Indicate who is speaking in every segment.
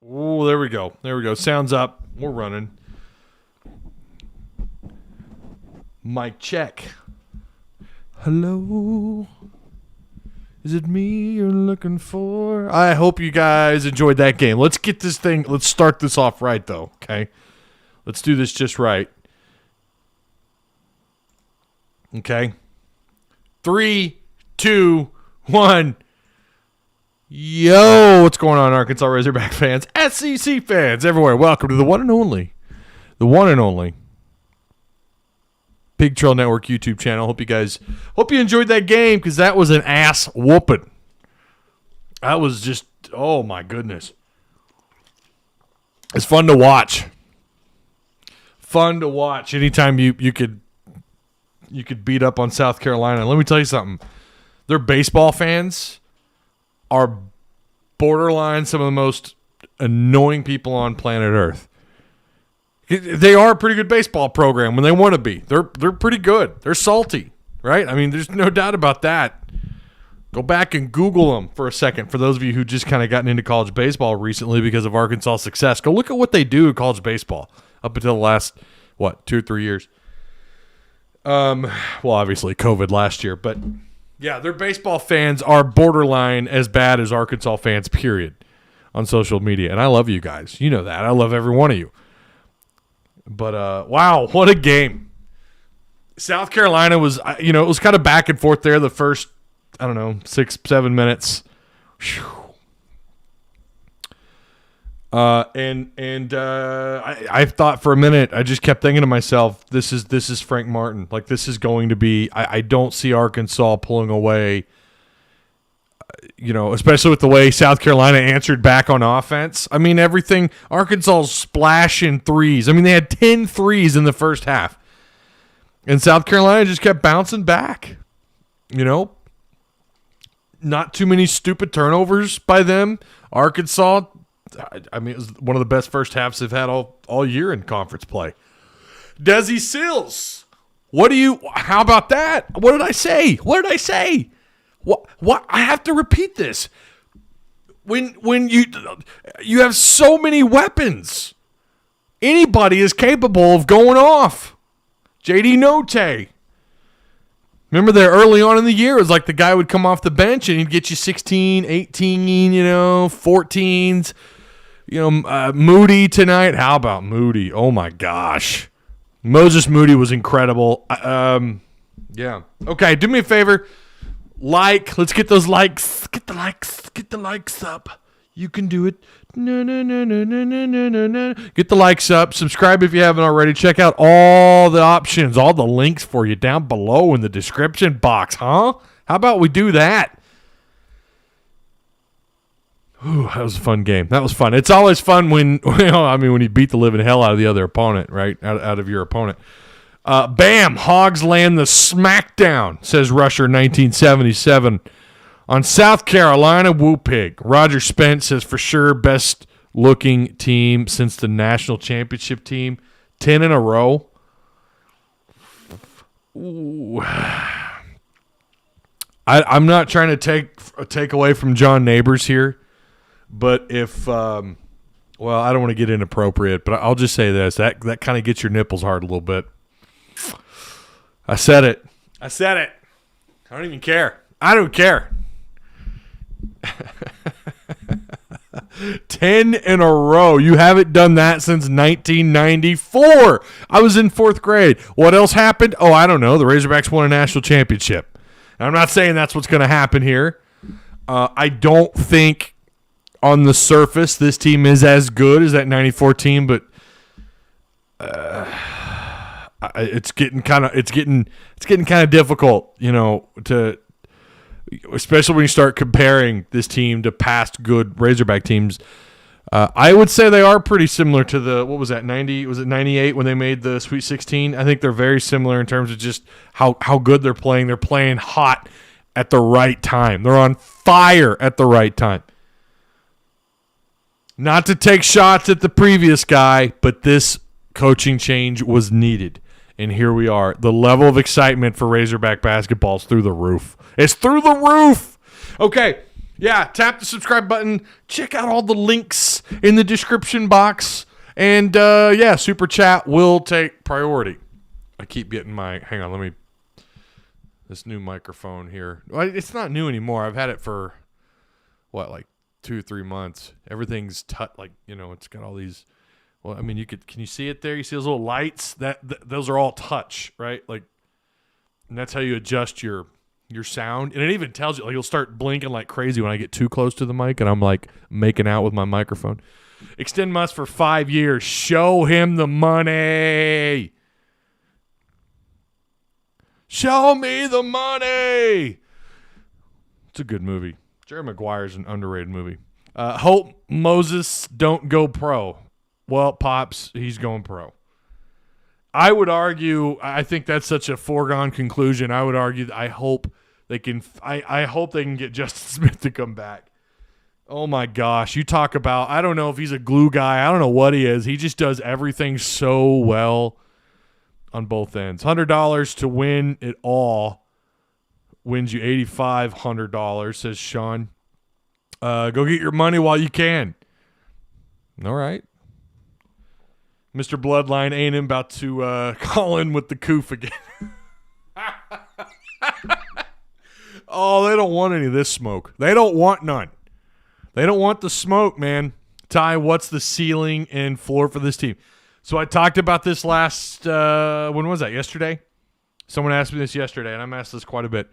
Speaker 1: Oh, there we go. There we go. Sounds up. We're running. Mic check. Hello. Is it me you're looking for? I hope you guys enjoyed that game. Let's start this off right, though, okay? Let's do this just right. Okay? 3, 2, 1. Yo, what's going on, Arkansas Razorback fans, SEC fans everywhere? Welcome to the one and only Big Trail Network YouTube channel. Hope you enjoyed that game, because that was an ass whooping. That was just, oh my goodness. It's fun to watch. Anytime you could beat up on South Carolina. Let me tell you something. Their baseball fans are borderline some of the most annoying people on planet Earth. They are a pretty good baseball program when they want to be. They're pretty good. They're salty, right? I mean, there's no doubt about that. Go back and Google them for a second. For those of you who just kind of gotten into college baseball recently because of Arkansas' success, go look at what they do in college baseball up until the last, 2 or 3 years. Well, obviously COVID last year, but yeah, their baseball fans are borderline as bad as Arkansas fans, period, on social media. And I love you guys. You know that. I love every one of you. But, wow, what a game. South Carolina was, it was kind of back and forth there the first, 6-7 minutes. Whew. I thought for a minute, I just kept thinking to myself, this is Frank Martin. Like, this is going to be, I don't see Arkansas pulling away, especially with the way South Carolina answered back on offense. I mean, everything, Arkansas's splashing threes. I mean, they had 10 threes in the first half. And South Carolina just kept bouncing back. Not too many stupid turnovers by them. Arkansas, it was one of the best first halves they've had all year in conference play. Desi Sills, how about that? What did I say? What? I have to repeat this. When you have so many weapons, anybody is capable of going off. JD Notte. Remember there early on in the year, it was like the guy would come off the bench and he'd get you 16, 18, 14s. Moody tonight. How about Moody? Oh, my gosh. Moses Moody was incredible. Yeah. Okay, do me a favor. Let's get those likes. Get the likes up. You can do it. No. Get the likes up. Subscribe if you haven't already. Check out all the options, all the links for you down below in the description box, huh? How about we do that? Ooh, that was a fun game. That was fun. It's always fun when you beat the living hell out of the other opponent, right? Out of your opponent. Bam! Hogs land the smackdown, says Rusher 1977. On South Carolina, woo pig. Roger Spence says for sure best looking team since the national championship team. 10 in a row. Ooh. I'm not trying to take away from John Neighbors here. But if, I don't want to get inappropriate, but I'll just say this. That kind of gets your nipples hard a little bit. I said it. I don't even care. I don't care. 10 in a row. You haven't done that since 1994. I was in 4th grade. What else happened? Oh, I don't know. The Razorbacks won a national championship. And I'm not saying that's what's going to happen here. I don't think on the surface this team is as good as that 94 team, but it's getting kind of difficult, to, especially when you start comparing this team to past good Razorback teams. I would say they are pretty similar to the, what was that, 90? Was it 98 when they made the Sweet 16? I think they're very similar in terms of just how good they're playing. They're playing hot at the right time. They're on fire at the right time. Not to take shots at the previous guy, but this coaching change was needed. And here we are. The level of excitement for Razorback basketball is through the roof. It's through the roof. Okay, Yeah, tap the subscribe button. Check out all the links in the description box. And, super chat will take priority. I keep getting hang on, this new microphone here. Well, it's not new anymore. I've had it for, 2 or 3 months. Everything's it's got all these, can you see it there? You see those little lights? Those are all touch, right? And that's how you adjust your sound. And it even tells you, you'll start blinking like crazy when I get too close to the mic and I'm making out with my microphone. Extend Musk for 5 years. Show him the money. Show me the money. It's a good movie. Jerry Maguire's an underrated movie. Hope Moses don't go pro. Well, Pops, he's going pro. I would argue, I think that's such a foregone conclusion. I would argue that I hope they can get Justin Smith to come back. Oh my gosh. You talk about, I don't know if he's a glue guy. I don't know what he is. He just does everything so well on both ends. $100 to win it all wins you $8,500, says Sean. Go get your money while you can. All right. Mr. Bloodline ain't about to call in with the coof again. Oh, they don't want any of this smoke. They don't want none. They don't want the smoke, man. Ty, what's the ceiling and floor for this team? So I talked about this last, when was that, yesterday? Someone asked me this yesterday, and I'm asked this quite a bit.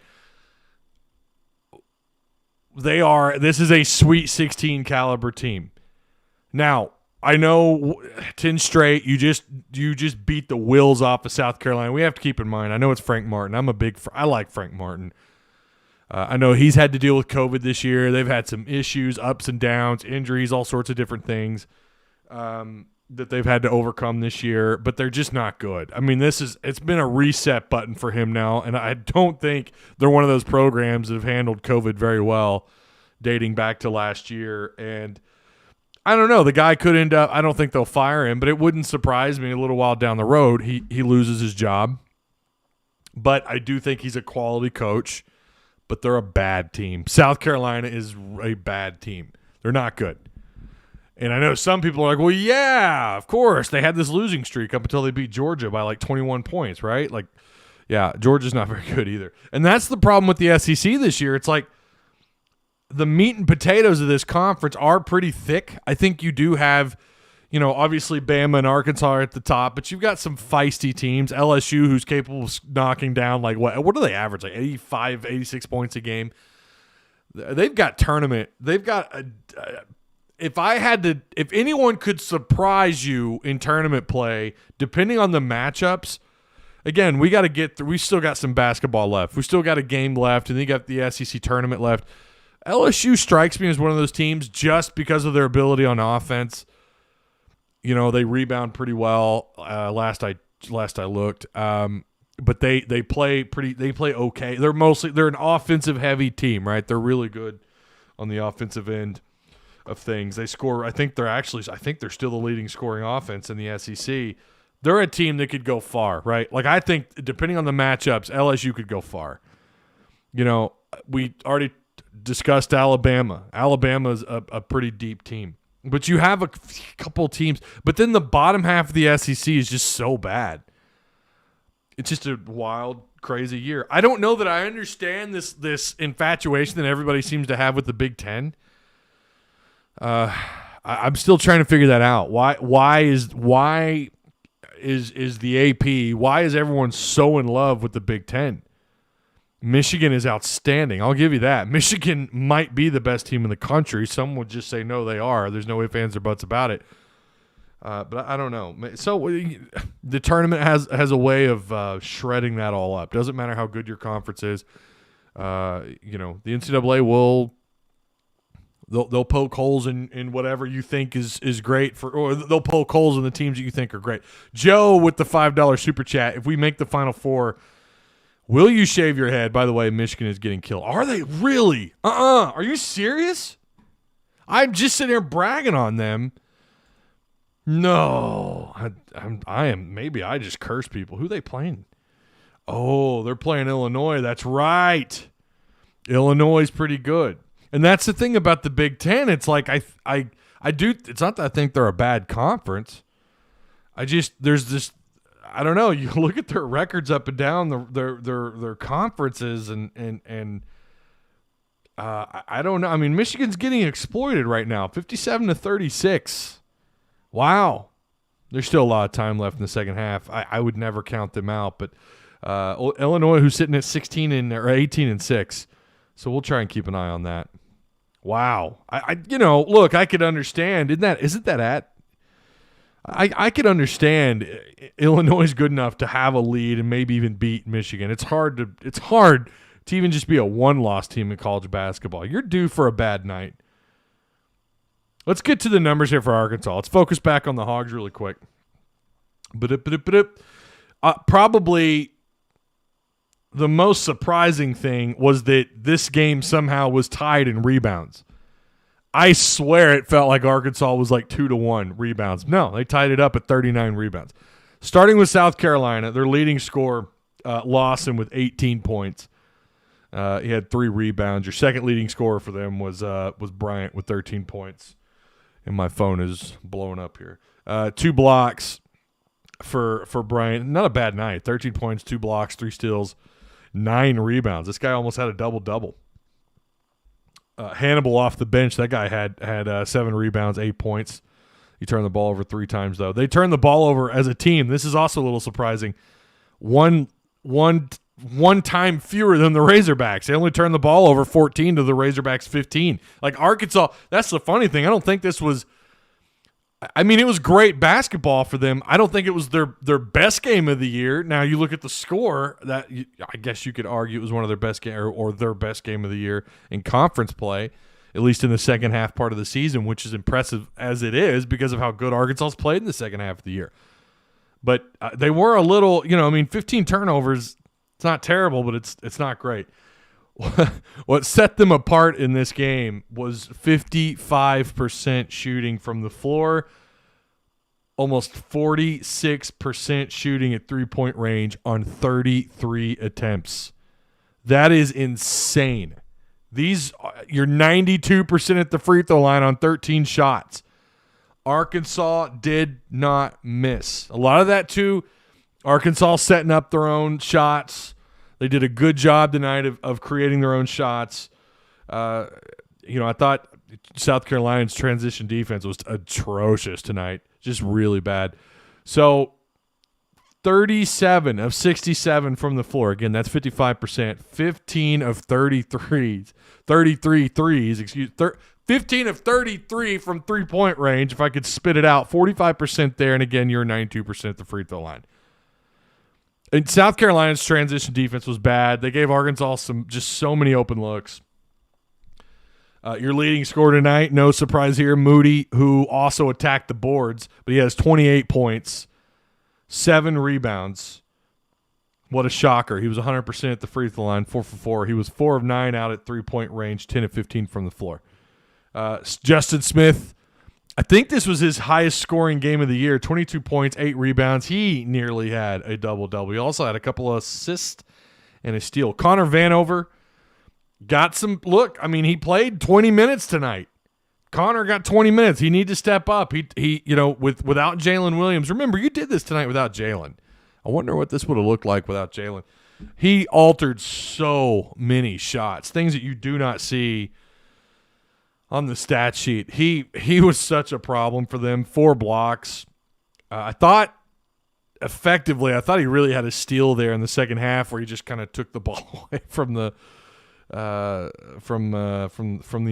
Speaker 1: This is a Sweet 16 caliber team. Now, I know 10 straight, you just beat the wheels off of South Carolina. We have to keep in mind, I know it's Frank Martin. I like Frank Martin. I know he's had to deal with COVID this year. They've had some issues, ups and downs, injuries, all sorts of different things that they've had to overcome this year, but they're just not good. I mean, it's been a reset button for him now, and I don't think they're one of those programs that have handled COVID very well dating back to last year. And I don't know. The guy could end up – I don't think they'll fire him, but it wouldn't surprise me a little while down the road he loses his job. But I do think he's a quality coach. But they're a bad team. South Carolina is a bad team. They're not good. And I know some people are like, well, yeah, of course. They had this losing streak up until they beat Georgia by 21 points, right? Georgia's not very good either. And that's the problem with the SEC this year. It's the meat and potatoes of this conference are pretty thick. I think you do have, obviously Bama and Arkansas are at the top, but you've got some feisty teams. LSU, who's capable of knocking down, what do they average? 85, 86 points a game. They've got tournament. They've got if anyone could surprise you in tournament play, depending on the matchups, again, we got to get through. We still got some basketball left. We still got a game left, and then you got the SEC tournament left. LSU strikes me as one of those teams just because of their ability on offense. They rebound pretty well. Last I looked, but they play okay. They're an offensive heavy team, right? They're really good on the offensive end of things. They score. I think they're still the leading scoring offense in the SEC. They're a team that could go far, right? I think depending on the matchups, LSU could go far. We already discussed Alabama. Alabama's a pretty deep team. But you have a couple of teams. But then the bottom half of the SEC is just so bad. It's just a wild, crazy year. I don't know that I understand this infatuation that everybody seems to have with the Big Ten. I'm still trying to figure that out. Why is the AP? Why is everyone so in love with the Big Ten? Michigan is outstanding. I'll give you that. Michigan might be the best team in the country. Some would just say no, they are. There's no ifs, ands, or buts about it. But I don't know. So the tournament has a way of shredding that all up. Doesn't matter how good your conference is. The NCAA they'll poke holes in whatever you think is great or they'll poke holes in the teams that you think are great. Joe with the $5 super chat. If we make the Final Four, will you shave your head? By the way, Michigan is getting killed. Are they really? Are you serious? I'm just sitting here bragging on them. No, I am. Maybe I just curse people. Who are they playing? Oh, they're playing Illinois. That's right. Illinois is pretty good. And that's the thing about the Big Ten. It's like I do. It's not that I think they're a bad conference. There's this. I don't know. You look at their records up and down their conferences, and I don't know. I mean, Michigan's getting exploited right now, 57-36. Wow. There's still a lot of time left in the second half. I would never count them out, but Illinois, who's sitting at 18-6, so we'll try and keep an eye on that. Wow. Look, I could understand. Isn't that at? I could understand Illinois is good enough to have a lead and maybe even beat Michigan. It's hard to even just be a one-loss team in college basketball. You're due for a bad night. Let's get to the numbers here for Arkansas. Let's focus back on the Hogs really quick. Probably the most surprising thing was that this game somehow was tied in rebounds. I swear it felt like Arkansas was like 2-1 rebounds. No, they tied it up at 39 rebounds. Starting with South Carolina, their leading scorer, Lawson, with 18 points. He had 3 rebounds. Your second leading scorer for them was Bryant with 13 points. And my phone is blowing up here. 2 blocks for Bryant. Not a bad night. 13 points, 2 blocks, 3 steals, 9 rebounds. This guy almost had a double-double. Hannibal off the bench. That guy had 7 rebounds, 8 points. He turned the ball over 3 times, though. They turned the ball over as a team. This is also a little surprising. One time fewer than the Razorbacks. They only turned the ball over 14 to the Razorbacks 15. Like Arkansas, that's the funny thing. I don't think this was – I mean, it was great basketball for them. I don't think it was their best game of the year. Now, you look at the score, I guess you could argue it was one of their best game or their best game of the year in conference play, at least in the second half part of the season, which is impressive as it is because of how good Arkansas's played in the second half of the year. But they were a little – 15 turnovers – it's not terrible, but it's not great. What set them apart in this game was 55% shooting from the floor, almost 46% shooting at three-point range on 33 attempts. That is insane. You're 92% at the free throw line on 13 shots. Arkansas did not miss. A lot of that, too, Arkansas setting up their own shots. They did a good job tonight of creating their own shots. I thought South Carolina's transition defense was atrocious tonight, just really bad. So 37 of 67 from the floor. Again, that's 55%. 15 of 33 threes. 15 of 33 from three-point range, if I could spit it out. 45% there, and again, you're 92% at the free throw line. And South Carolina's transition defense was bad. They gave Arkansas so many open looks. Your leading scorer tonight, no surprise here, Moody, who also attacked the boards, but he has 28 points, 7 rebounds. What a shocker. He was 100% at the free throw line, 4 for 4. He was 4 of 9 out at three-point range, 10 of 15 from the floor. Justin Smith, I think this was his highest scoring game of the year, 22 points, 8 rebounds. He nearly had a double-double. He also had a couple of assists and a steal. Connor Vanover got some – look, I mean, he played 20 minutes tonight. Connor got 20 minutes. He needed to step up. He without Jalen Williams. Remember, you did this tonight without Jalen. I wonder what this would have looked like without Jalen. He altered so many shots, things that you do not see on the stat sheet. He was such a problem for them. 4 blocks. I thought he really had a steal there in the second half where he just kind of took the ball away from the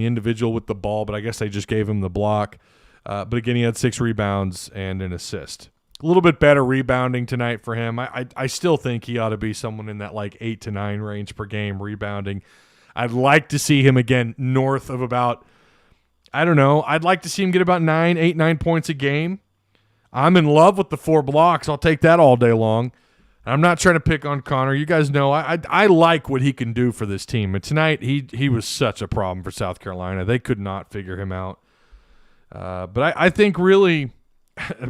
Speaker 1: individual with the ball, but I guess they just gave him the block. But again, he had 6 rebounds and an assist. A little bit better rebounding tonight for him. I still think he ought to be someone in that like 8 to 9 range per game rebounding. I'd like to see him again north of about, I don't know, I'd like to see him get about 9 points a game. I'm in love with the 4 blocks. I'll take that all day long. I'm not trying to pick on Connor. You guys know I like what he can do for this team. And tonight he was such a problem for South Carolina. They could not figure him out. But I think really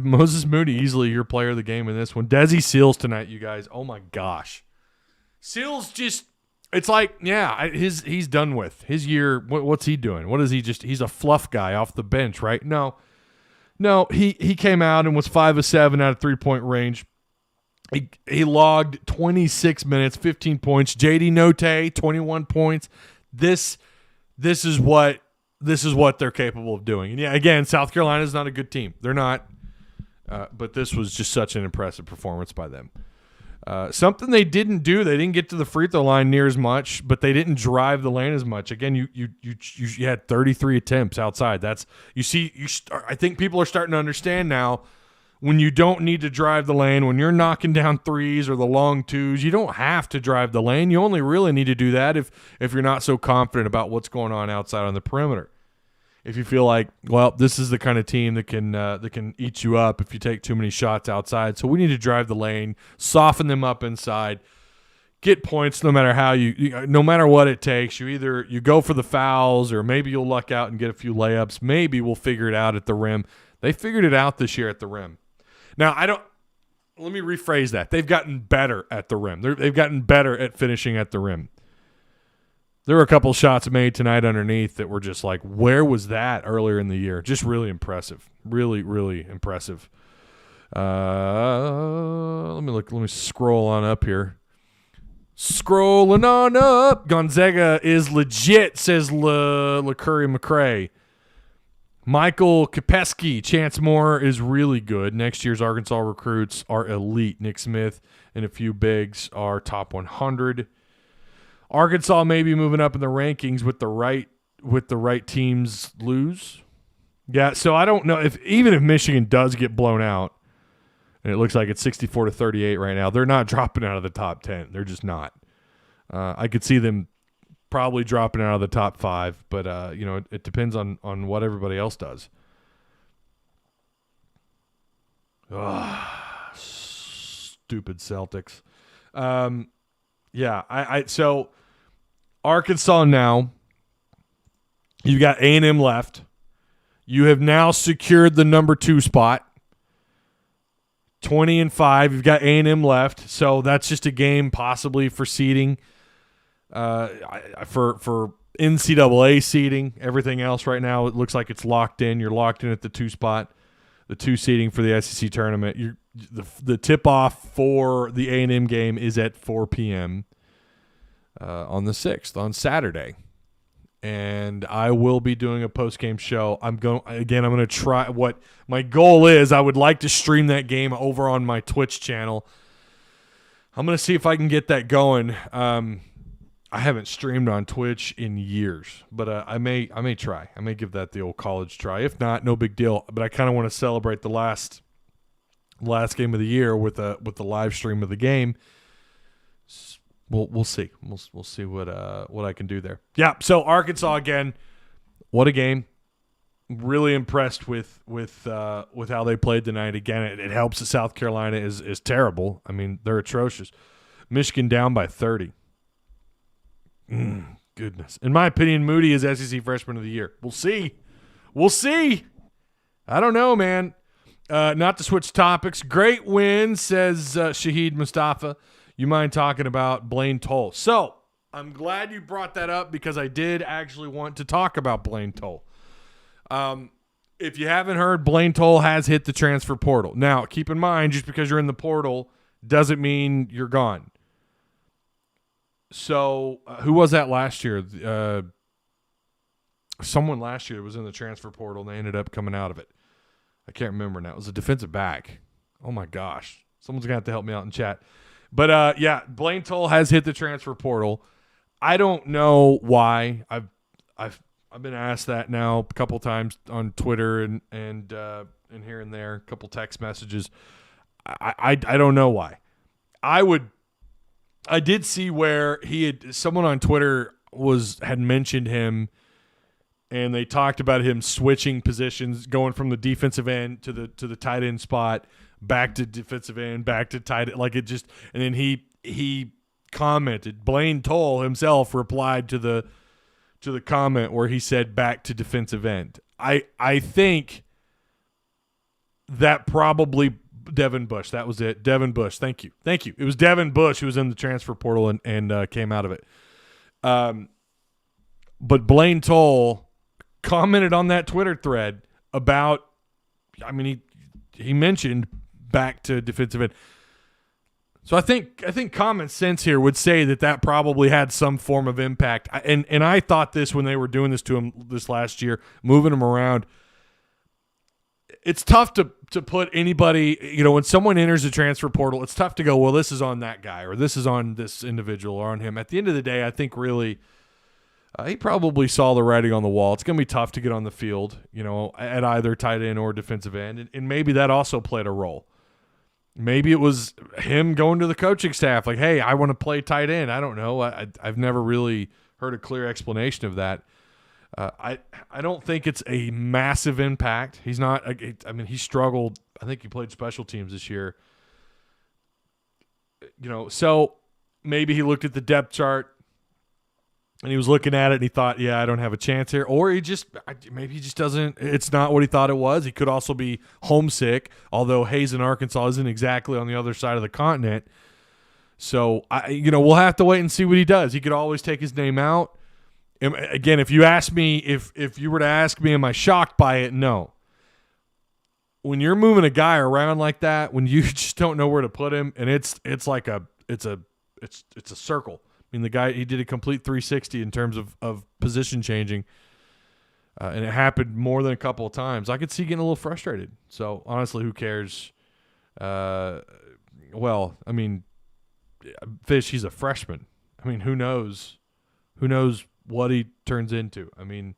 Speaker 1: Moses Moody easily your player of the game in this one. Desi Seals tonight, you guys. Oh, my gosh. Seals just It's like, he's done with his year. What's he doing? What is he just? He's a fluff guy off the bench, right? No, he came out and was 5 of 7 out of 3-point range. He logged 26 minutes, 15 points. JD Notte, 21 points. This is what they're capable of doing. And yeah, again, South Carolina is not a good team. They're not. But this was just such an impressive performance by them. Something they didn't do. They didn't get to the free throw line near as much, but they didn't drive the lane as much. Again, you had 33 attempts outside. I think people are starting to understand now when you don't need to drive the lane, when you're knocking down threes or the long twos, you don't have to drive the lane. You only really need to do that if you're not so confident about what's going on outside on the perimeter. If you feel like, well, this is the kind of team that can eat you up if you take too many shots outside. So we need to drive the lane, soften them up inside, get points no matter no matter what it takes. You go for the fouls, or maybe you'll luck out and get a few layups. Maybe we'll figure it out at the rim. They figured it out this year at the rim. Now, let me rephrase that. They've gotten better at the rim. They've gotten better at finishing at the rim. There were a couple shots made tonight underneath that were just like, where was that earlier in the year? Just really impressive. Really, really impressive. Let me scroll on up here. Scrolling on up. Gonzaga is legit, says LeCurry McCray. Michael Kopeski, Chance Moore is really good. Next year's Arkansas recruits are elite. Nick Smith and a few bigs are top 100. Arkansas may be moving up in the rankings with the right teams lose. Yeah, so I don't know even if Michigan does get blown out, and it looks like it's 64-38 right now, they're not dropping out of the top 10. They're just not. I could see them probably dropping out of the top 5, but it depends on what everybody else does. Stupid Celtics. So Arkansas now, you've got A&M left. You have now secured the number 2 spot. 20-5. You've got A&M left, so that's just a game possibly for seeding, for NCAA seeding. Everything else right now, it looks like it's locked in. You're locked in at the 2 spot, the 2 seeding for the SEC tournament. The tip-off for the A&M game is at 4 p.m. On the 6th, on Saturday. And I will be doing a post-game show. I'm going to try what my goal is. I would like to stream that game over on my Twitch channel. I'm going to see if I can get that going. I haven't streamed on Twitch in years, but I may try. I may give that the old college try. If not, no big deal. But I kind of want to celebrate the last game of the year with the live stream of the game. We'll see. We'll see what I can do there. Yeah. So Arkansas again. What a game! Really impressed with how they played tonight. Again, it helps that South Carolina is terrible. I mean, they're atrocious. Michigan down by 30. Goodness. In my opinion, Moody is SEC Freshman of the Year. We'll see. I don't know, man. Not to switch topics. Great win, says Shahid Mustafa. You mind talking about Blaine Toll? So I'm glad you brought that up because I did actually want to talk about Blaine Toll. If you haven't heard, Blaine Toll has hit the transfer portal. Now, keep in mind, just because you're in the portal doesn't mean you're gone. So who was that last year? Someone last year was in the transfer portal and they ended up coming out of it. I can't remember now. It was a defensive back. Oh, my gosh. Someone's going to have to help me out in chat. But, Blaine Toll has hit the transfer portal. I don't know why. I've been asked that now a couple times on Twitter and here and there, a couple text messages. I don't know why. I did see where someone on Twitter had mentioned him, and they talked about him switching positions, going from the defensive end to the tight end spot, back to defensive end, back to tight end, and then he commented. Blaine Toll himself replied to the comment where he said back to defensive end. I think that probably Devin Bush. That was it. Devin Bush. Thank you. It was Devin Bush who was in the transfer portal and came out of it. But Blaine Toll commented on that Twitter thread about, I mean, he mentioned back to defensive end. So I think common sense here would say that probably had some form of impact. And I thought this when they were doing this to him this last year, moving him around. It's tough to put anybody, when someone enters the transfer portal, it's tough to go, well, this is on that guy or this is on this individual or on him. At the end of the day, I think really he probably saw the writing on the wall. It's going to be tough to get on the field, at either tight end or defensive end. And maybe that also played a role. Maybe it was him going to the coaching staff like, hey, I want to play tight end. I don't know. I've never really heard a clear explanation of that. I don't think it's a massive impact. He's not – I mean, he struggled. I think he played special teams this year. So maybe he looked at the depth chart and he was looking at it and he thought, yeah, I don't have a chance here. Or maybe he just doesn't – it's not what he thought it was. He could also be homesick, although Hayes in Arkansas isn't exactly on the other side of the continent. So, we'll have to wait and see what he does. He could always take his name out. Again, if you ask me, if you were to ask me, am I shocked by it? No. When you're moving a guy around like that, when you just don't know where to put him, and it's like a circle. I mean, the guy, he did a complete 360 in terms of position changing, and it happened more than a couple of times. I could see getting a little frustrated. So honestly, who cares? Well, I mean, Fish, he's a freshman. I mean, who knows? Who knows what he turns into? I mean,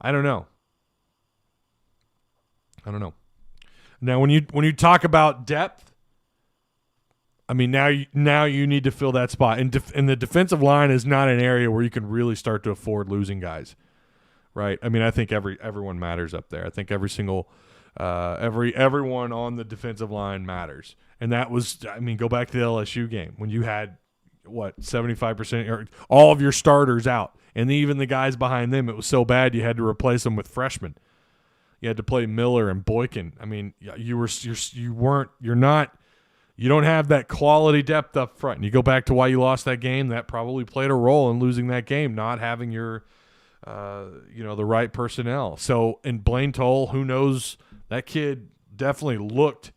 Speaker 1: I don't know. Now, when you talk about depth, I mean, now you need to fill that spot. And the defensive line is not an area where you can really start to afford losing guys, right? I mean, I think everyone matters up there. I think every single everyone on the defensive line matters. And that was, I mean, go back to the LSU game when you had 75% or all of your starters out, and even the guys behind them, it was so bad you had to replace them with freshmen. You had to play Miller and Boykin. I mean, you don't have that quality depth up front. And you go back to why you lost that game. That probably played a role in losing that game, not having your, the right personnel. So, and Blaine Toll, who knows, that kid definitely looked.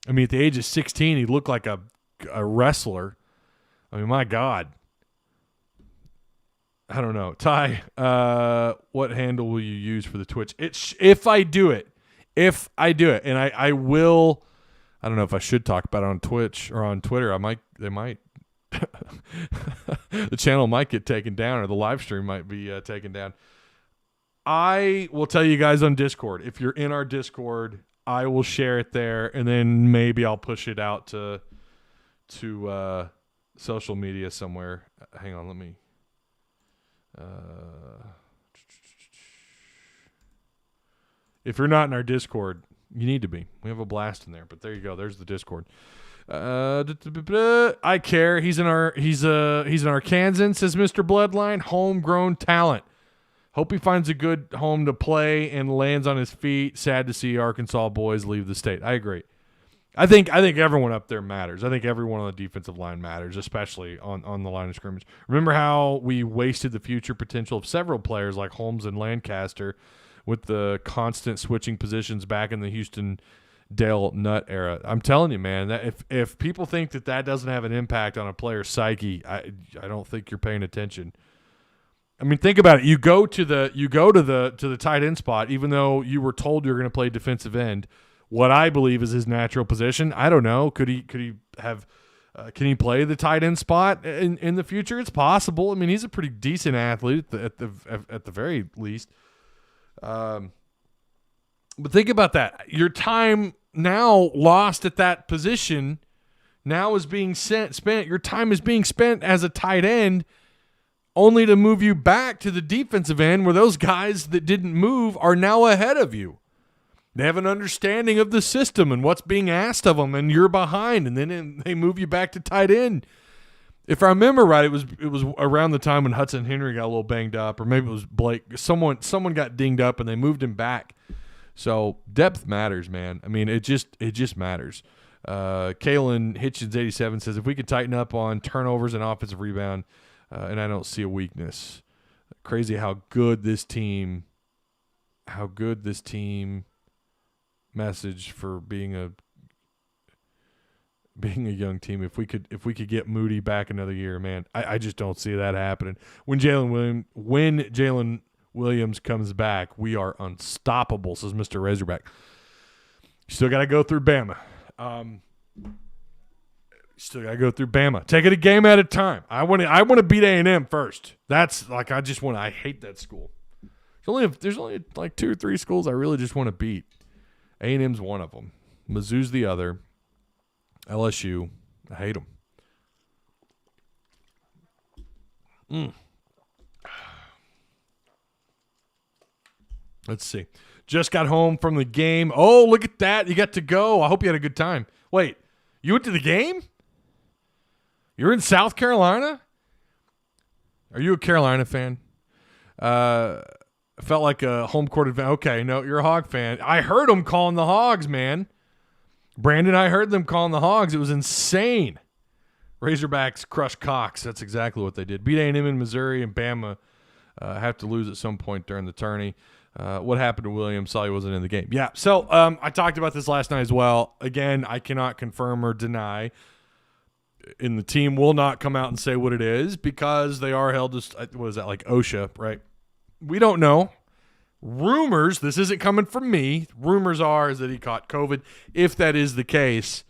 Speaker 1: I mean, at the age of 16, he looked like a wrestler. I mean, my God. I don't know. Ty, what handle will you use for the Twitch? If I do it, and I will. I don't know if I should talk about it on Twitch or on Twitter. They might. The channel might get taken down, or the live stream might be taken down. I will tell you guys on Discord. If you're in our Discord, I will share it there, and then maybe I'll push it out to social media somewhere. Hang on, let me. If you're not in our Discord, you need to be. We have a blast in there. But there you go. There's the Discord. I care. He's an Arkansan, says Mr. Bloodline. Homegrown talent. Hope he finds a good home to play and lands on his feet. Sad to see Arkansas boys leave the state. I agree. I think everyone up there matters. I think everyone on the defensive line matters, especially on the line of scrimmage. Remember how we wasted the future potential of several players like Holmes and Lancaster with the constant switching positions back in the Houston Dale Nutt era. I'm telling you, man, that if people think that doesn't have an impact on a player's psyche, I don't think you're paying attention. I mean, think about it. You go to the tight end spot, even though you were told you're going to play defensive end. What I believe is his natural position. I don't know. Could he have? Can he play the tight end spot in the future? It's possible. I mean, he's a pretty decent athlete at the very least. But think about that. Your time now lost at that position now is being spent. Your time is being spent as a tight end, only to move you back to the defensive end where those guys that didn't move are now ahead of you. They have an understanding of the system and what's being asked of them, and you're behind, and then they move you back to tight end. If I remember right, it was around the time when Hudson Henry got a little banged up, or maybe it was Blake. Someone got dinged up, and they moved him back. So depth matters, man. I mean, it just matters. Kalen Hitchens 87 says if we could tighten up on turnovers and offensive rebound, and I don't see a weakness. Crazy how good this team message for being a young team. If we could get Moody back another year, man, I just don't see that happening. When Jalen Williams comes back, we are unstoppable, says Mr. Razorback. You still got to go through Bama. Take it a game at a time. I want to beat A&M first. That's like I hate that school. There's only like 2 or 3 schools I really just want to beat. A&M's one of them. Mizzou's the other. LSU, I hate them. Let's see. Just got home from the game. Oh, look at that. You got to go. I hope you had a good time. Wait, you went to the game? You're in South Carolina? Are you a Carolina fan? Felt like a home court advantage. Okay, no, you're a Hog fan. I heard them calling the Hogs, man. Brandon, I heard them calling the Hogs. It was insane. Razorbacks crushed Cox. That's exactly what they did. Beat A&M in Missouri, and Bama have to lose at some point during the tourney. What happened to Williams? Saw he wasn't in the game. Yeah, so I talked about this last night as well. Again, I cannot confirm or deny. And the team will not come out and say what it is because they are held to, what is that, like OSHA, right? We don't know. Rumors, this isn't coming from me. Rumors are is that he caught COVID. If that is the case,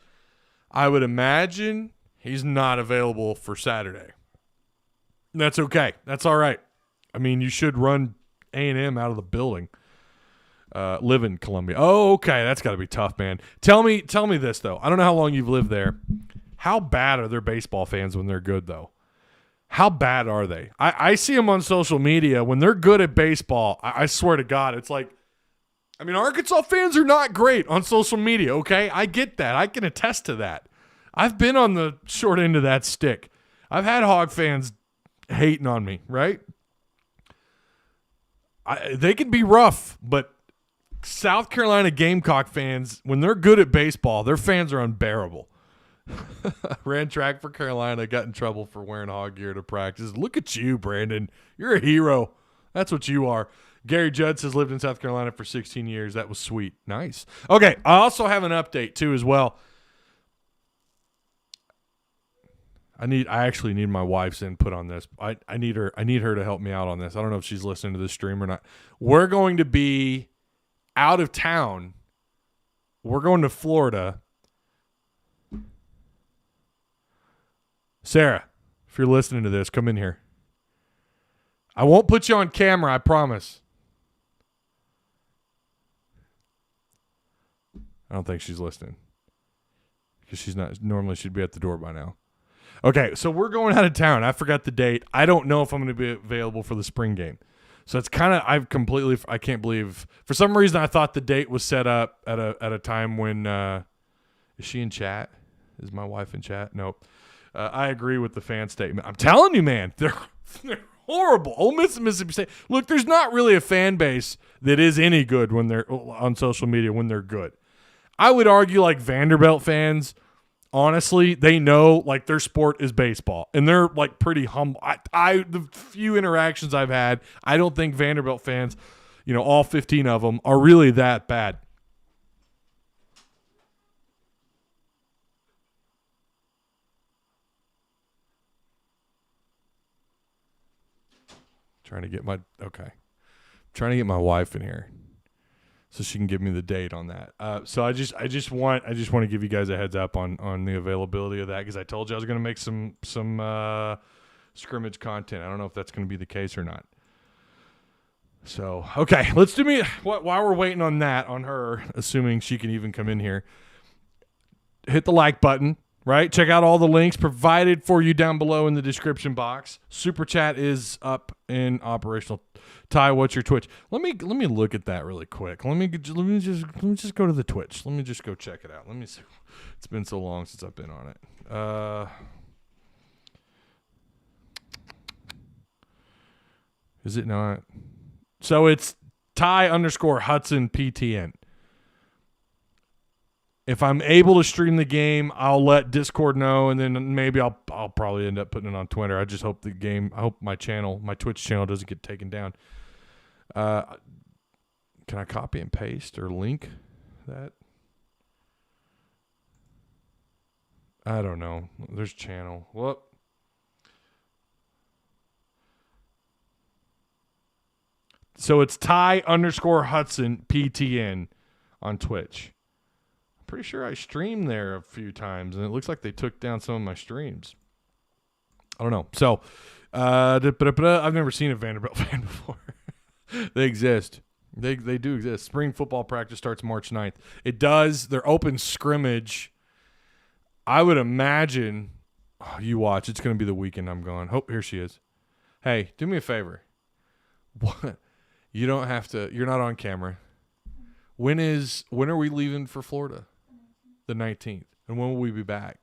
Speaker 1: I would imagine he's not available for Saturday. That's okay. That's all right. I mean, you should run A&M out of the building. Live in Columbia. Oh, okay. That's got to be tough, man. Tell me this, though. I don't know how long you've lived there. How bad are their baseball fans when they're good, though? How bad are they? I see them on social media. When they're good at baseball, I swear to God, it's like, I mean, Arkansas fans are not great on social media, okay? I get that. I can attest to that. I've been on the short end of that stick. I've had Hog fans hating on me, right? They can be rough, but South Carolina Gamecock fans, when they're good at baseball, their fans are unbearable. Ran track for Carolina, got in trouble for wearing hog gear to practice. Look at you, Brandon. You're a hero. That's what you are. Gary Judd says lived in South Carolina for 16 years. That was sweet. Nice. Okay, I also have an update, too, as well. I actually need my wife's input on this. I need her to help me out on this. I don't know if she's listening to this stream or not. We're going to be out of town. We're going to Florida. Sarah, if you're listening to this, come in here. I won't put you on camera, I promise. I don't think she's listening. Because she's not. Normally she'd be at the door by now. Okay, so we're going out of town. I forgot the date. I don't know if I'm going to be available for the spring game. So it's kind of, I can't believe, for some reason I thought the date was set up at a time when, is she in chat? Is my wife in chat? Nope. I agree with the fan statement. I'm telling you, man, they're horrible. Ole Miss and Mississippi State. Look, there's not really a fan base that is any good when they're on social media when they're good. I would argue like Vanderbilt fans, honestly, they know like their sport is baseball, and they're like pretty humble. The few interactions I've had, I don't think Vanderbilt fans, all 15 of them, are really that bad. Trying to get my wife in here so she can give me the date on that. So I just want to give you guys a heads up on the availability of that, because I told you I was going to make some scrimmage content. I don't know if that's going to be the case or not. So okay, let's do me while we're waiting on that on her, assuming she can even come in here. Hit the like button. Right? Check out all the links provided for you down below in the description box. Super Chat is up and operational. Ty, what's your Twitch? Let me look at that really quick. Let me just go to the Twitch. Let me just go check it out. Let me see. It's been so long since I've been on it. Is it not? So it's Ty _Hudson PTN. If I'm able to stream the game, I'll let Discord know, and then maybe I'll probably end up putting it on Twitter. I just hope I hope my Twitch channel doesn't get taken down. Can I copy and paste or link that? I don't know. There's channel. Whoop. So it's Ty_Hudson PTN on Twitch. I'm pretty sure I streamed there a few times, and it looks like they took down some of my streams. I don't know. So, I've never seen a Vanderbilt fan before. They exist. They do exist. Spring football practice starts March 9th. It does. Their open scrimmage, I would imagine, you watch, it's going to be the weekend I'm gone. Oh, here she is. Hey, do me a favor. What? You don't have to, you're not on camera. When are we leaving for Florida? The 19th. And when will we be back?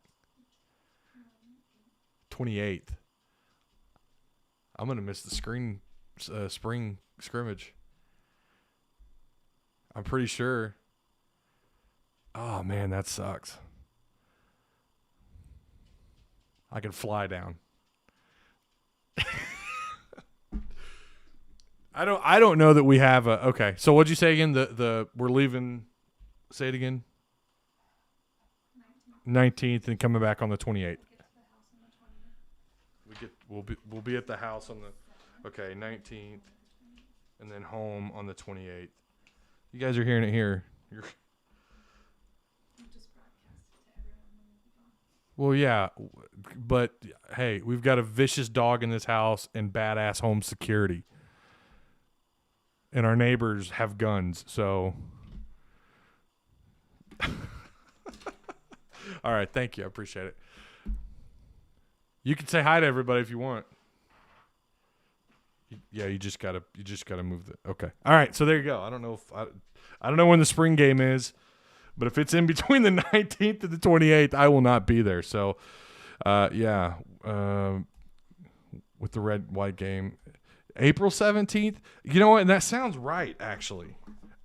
Speaker 1: 28th. I'm going to miss the spring scrimmage. I'm pretty sure. Oh, man, that sucks. I can fly down. I don't know that we have a okay. So what'd you say again? We're leaving. Say it again. 19th and coming back on the 28th. We'll be at the house on the 19th, and then home on the 28th. You guys are hearing it here. Well, yeah, but hey, we've got a vicious dog in this house and badass home security. And our neighbors have guns, so. All right, thank you. I appreciate it. You can say hi to everybody if you want. Yeah, you just gotta move the. Okay. All right, so there you go. I don't know when the spring game is, but if it's in between the 19th and the 28th, I will not be there. So, with the red-white game. April 17th? You know what? And that sounds right, actually.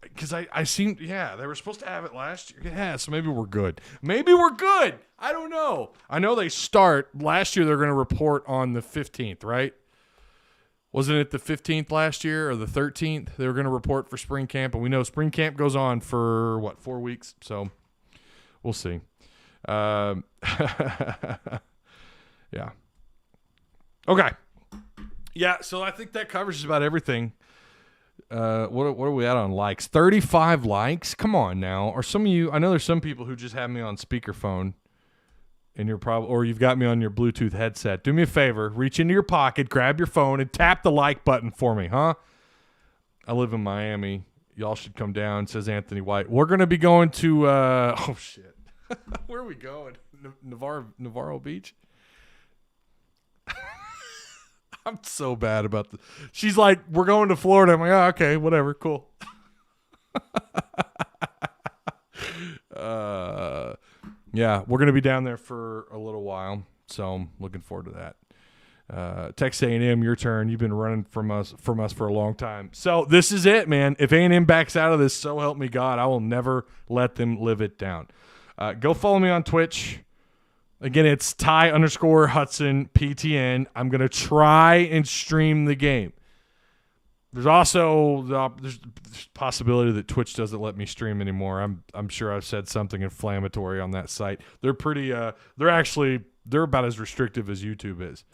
Speaker 1: Because I seem, they were supposed to have it last year. Yeah, so maybe we're good. I don't know. I know they start. Last year, they're going to report on the 15th, right? Wasn't it the 15th last year or the 13th? They were going to report for spring camp. And we know spring camp goes on for, 4 weeks? So we'll see. Yeah. Okay. Yeah, so I think that covers just about everything. What are we at on likes? 35 likes? Come on now. Or some of you, I know there's some people who just have me on speakerphone, and or you've got me on your Bluetooth headset. Do me a favor, reach into your pocket, grab your phone, and tap the like button for me, huh? I live in Miami. Y'all should come down, says Anthony White. We're going to be going to, oh shit. Where are we going? Navarro Beach? I'm so bad about she's like, we're going to Florida. I'm like, oh, okay, whatever, cool. Yeah, we're going to be down there for a little while, so I'm looking forward to that. Texas A&M, your turn. You've been running from us for a long time. So this is it, man. If A&M backs out of this, so help me God, I will never let them live it down. Go follow me on Twitch. Again, it's Ty_Hudson PTN. I'm going to try and stream the game. There's also there's possibility that Twitch doesn't let me stream anymore. I'm sure I've said something inflammatory on that site. They're pretty they're about as restrictive as YouTube is.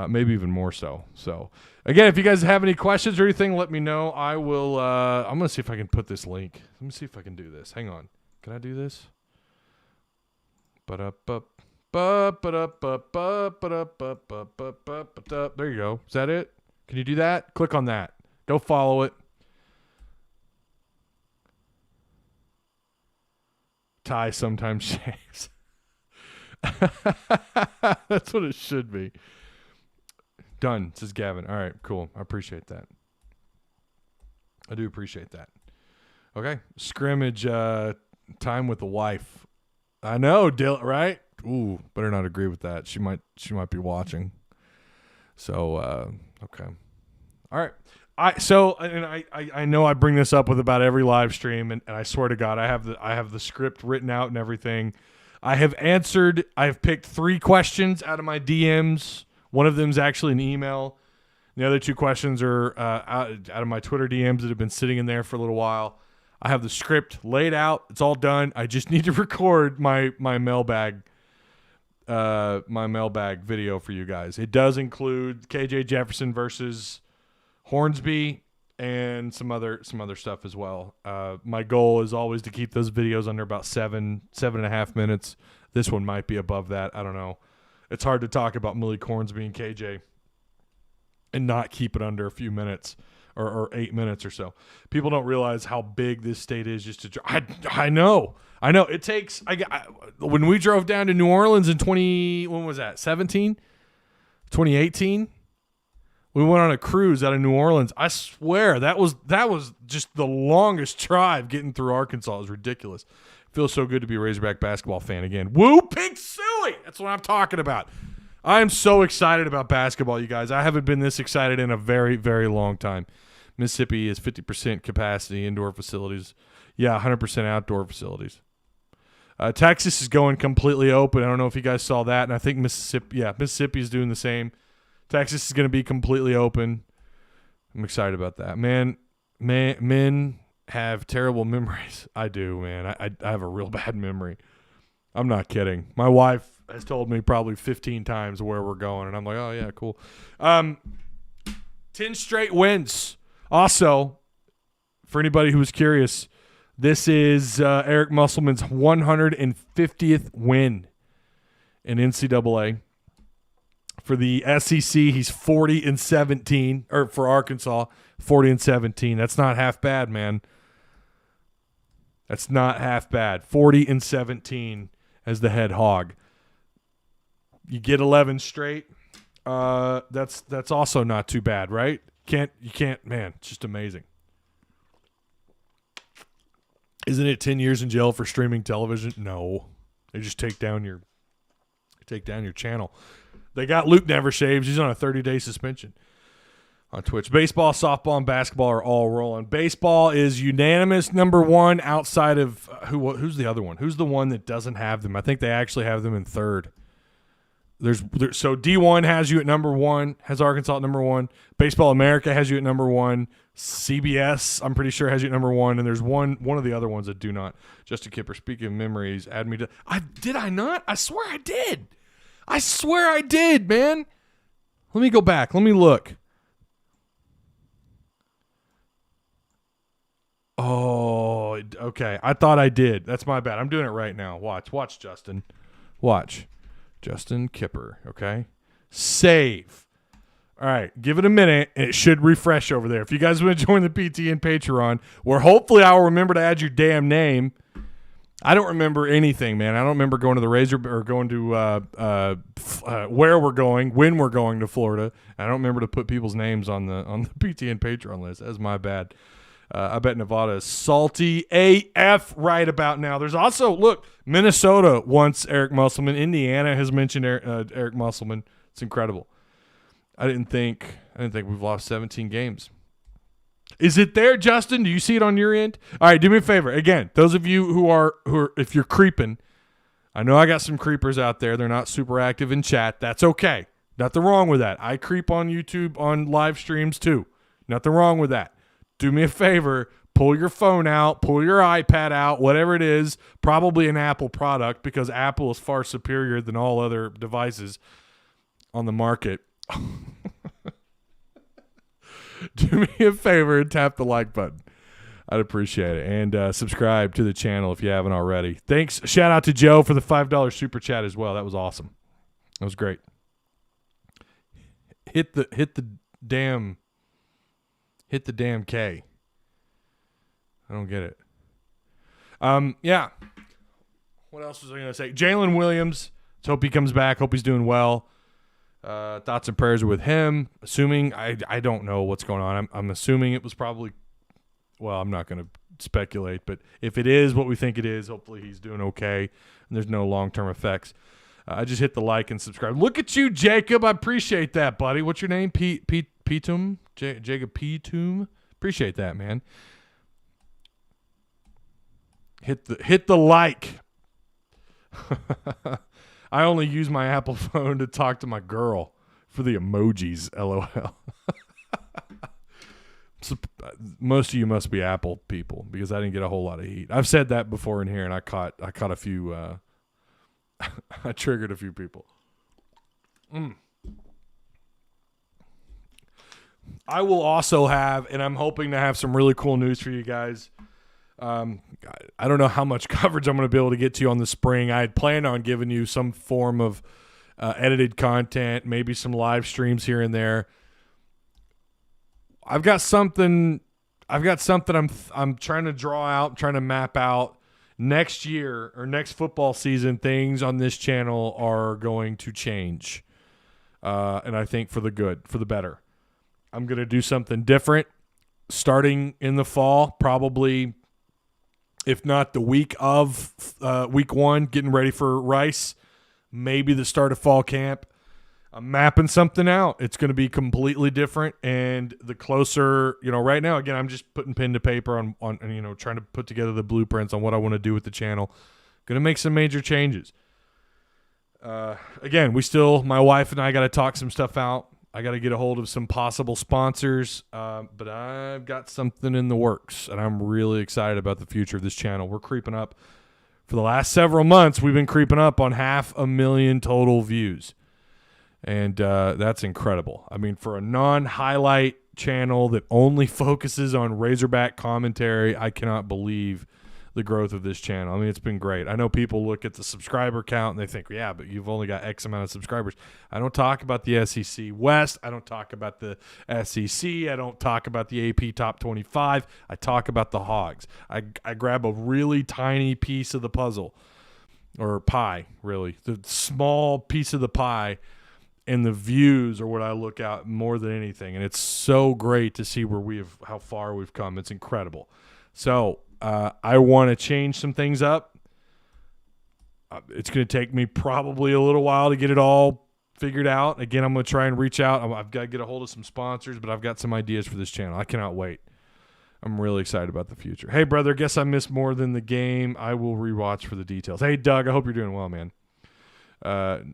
Speaker 1: Maybe even more so. So, again, if you guys have any questions or anything, let me know. I will I'm going to see if I can put this link. Let me see if I can do this. Hang on. Can I do this? There you go. Is that it? Can you do that? Click on that. Go follow it. Ty sometimes shaves. That's what it should be. Done, says Gavin. All right, cool. I appreciate that. I do appreciate that. Okay. Scrimmage time with the wife. I know, right? Ooh, better not agree with that. She might be watching. So, okay. All right. I know I bring this up with about every live stream, and I swear to God, I have the script written out and everything. I have picked 3 questions out of my DMs. One of them is actually an email. The other 2 questions are out of my Twitter DMs that have been sitting in there for a little while. I have the script laid out. It's all done. I just need to record my mailbag video for you guys. It does include KJ Jefferson versus Hornsby and some other stuff as well. My goal is always to keep those videos under about 7.5 minutes. This one might be above that. I don't know. It's hard to talk about Malik Hornsby and KJ and not keep it under a few minutes or 8 minutes or so. People don't realize how big this state is. I know. It takes. When we drove down to New Orleans in 2018, we went on a cruise out of New Orleans. I swear that was just the longest drive getting through Arkansas. It was ridiculous. Feels so good to be a Razorback basketball fan again. Woo, Pig Suey! That's what I'm talking about. I am so excited about basketball, you guys. I haven't been this excited in a very, very long time. Mississippi is 50% capacity indoor facilities. Yeah, 100% outdoor facilities. Texas is going completely open. I don't know if you guys saw that, and I think Mississippi is doing the same. Texas is going to be completely open. I'm excited about that. Men have terrible memories. I do, man. I have a real bad memory. I'm not kidding. My wife has told me probably 15 times where we're going, and I'm like, oh, yeah, cool. 10 straight wins. Also, for anybody who was curious, this is Eric Musselman's 150th win in NCAA. For the SEC, he's 40-17, or for Arkansas, 40-17. That's not half bad, man. That's not half bad. 40-17 as the head hog. You get 11 straight. That's also not too bad, right? You can't, man. It's just amazing. Isn't it 10 years in jail for streaming television? No, they just take down your channel. They got Luke Never Shaves. He's on a 30-day suspension on Twitch. Baseball, softball, and basketball are all rolling. Baseball is unanimous number 1 outside of who's the other one? Who's the one that doesn't have them? I think they actually have them in third. So D1 has you at number 1, has Arkansas at number 1. Baseball America has you at number 1. CBS, I'm pretty sure, has you at number 1. And there's one of the other ones that do not. Justin Kipper, speaking of memories, add me to. Did I not? I swear I did. I swear I did, man. Let me go back. Let me look. Oh, okay. I thought I did. That's my bad. I'm doing it right now. Watch, Justin. Watch. Justin Kipper, okay? Save. All right, give it a minute, and it should refresh over there. If you guys want to join the PT and Patreon, where hopefully I'll remember to add your damn name. I don't remember anything, man. I don't remember going to the or going to where we're going, when we're going to Florida. I don't remember to put people's names on the PT and Patreon list. That's my bad. I bet Nevada is salty AF right about now. There's also, look, Minnesota wants Eric Musselman. Indiana has mentioned Eric Musselman. It's incredible. I didn't think we've lost 17 games. Is it there, Justin? Do you see it on your end? All right, do me a favor. Again, those of you who are if you're creeping, I know I got some creepers out there. They're not super active in chat. That's okay. Nothing wrong with that. I creep on YouTube on live streams too. Nothing wrong with that. Do me a favor, pull your phone out, pull your iPad out, whatever it is, probably an Apple product because Apple is far superior than all other devices on the market. Do me a favor and tap the like button. I'd appreciate it. And subscribe to the channel if you haven't already. Thanks. Shout out to Joe for the $5 super chat as well. That was awesome. That was great. Hit the damn K. I don't get it. Yeah. What else was I going to say? Jalen Williams. Let's hope he comes back. Hope he's doing well. Thoughts and prayers are with him. Assuming, I don't know what's going on. I'm assuming it was probably, well, I'm not going to speculate, but if it is what we think it is, hopefully he's doing okay and there's no long-term effects. I just hit the like and subscribe. Look at you, Jacob. I appreciate that, buddy. What's your name? Pete Petum. Jacob Petum. Appreciate that, man. Hit the like. I only use my Apple phone to talk to my girl for the emojis. LOL. So, most of you must be Apple people because I didn't get a whole lot of heat. I've said that before in here, and I caught a few. I triggered a few people. I will also have, and I'm hoping to have some really cool news for you guys. I don't know how much coverage I'm going to be able to get to you on the spring. I had planned on giving you some form of edited content, maybe some live streams here and there. I've got something I'm trying to draw out, trying to map out. Next year or next football season, things on this channel are going to change. And I think for the good, for the better. I'm going to do something different starting in the fall, probably, if not the week of week 1, getting ready for Rice, maybe the start of fall camp. I'm mapping something out. It's going to be completely different. And the closer, right now, again, I'm just putting pen to paper on trying to put together the blueprints on what I want to do with the channel. Going to make some major changes. Again, my wife and I got to talk some stuff out. I got to get a hold of some possible sponsors, but I've got something in the works, and I'm really excited about the future of this channel. We're creeping up. For the last several months, we've been creeping up on 500,000 total views, and that's incredible. I mean, for a non-highlight channel that only focuses on Razorback commentary, I cannot believe the growth of this channel. I mean, it's been great. I know people look at the subscriber count and they think, yeah, but you've only got X amount of subscribers. I don't talk about the SEC West. I don't talk about the SEC. I don't talk about the AP Top 25. I talk about the Hogs. I grab a really tiny piece of the puzzle, or pie, really. The small piece of the pie, and the views are what I look at more than anything. And it's so great to see how far we've come. It's incredible. So, I want to change some things up. It's going to take me probably a little while to get it all figured out. Again, I'm going to try and reach out. I've got to get a hold of some sponsors, but I've got some ideas for this channel. I cannot wait. I'm really excited about the future. Hey, brother, guess I missed more than the game. I will rewatch for the details. Hey, Doug, I hope you're doing well, man. The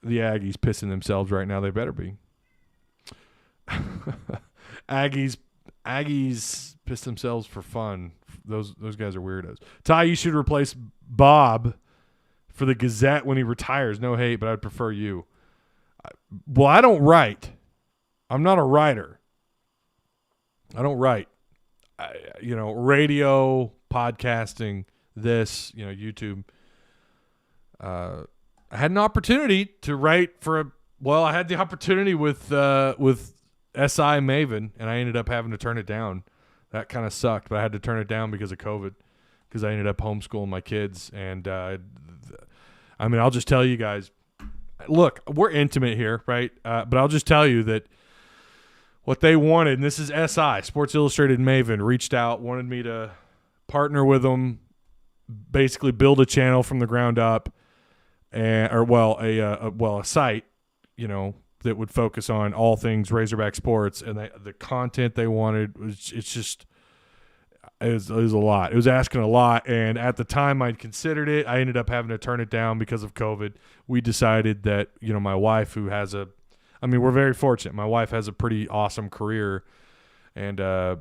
Speaker 1: Aggies pissing themselves right now. They better be. Aggies piss themselves for fun. Those guys are weirdos. Ty, you should replace Bob for the Gazette when he retires. No hate, but I'd prefer you. Well, I don't write. I'm not a writer. I don't write. Radio, podcasting, YouTube. I had an opportunity to write I had the opportunity with SI Maven, and I ended up having to turn it down. That kind of sucked, but I had to turn it down because of COVID, because I ended up homeschooling my kids. And, I'll just tell you guys, look, we're intimate here, right? But I'll just tell you that what they wanted, and this is SI, Sports Illustrated Maven, reached out, wanted me to partner with them, basically build a channel from the ground up, a site, that would focus on all things Razorback sports, and the content they wanted it was a lot. It was asking a lot, and at the time I'd considered it. I ended up having to turn it down because of COVID. We decided that, my wife, who has we're very fortunate. My wife has a pretty awesome career, and I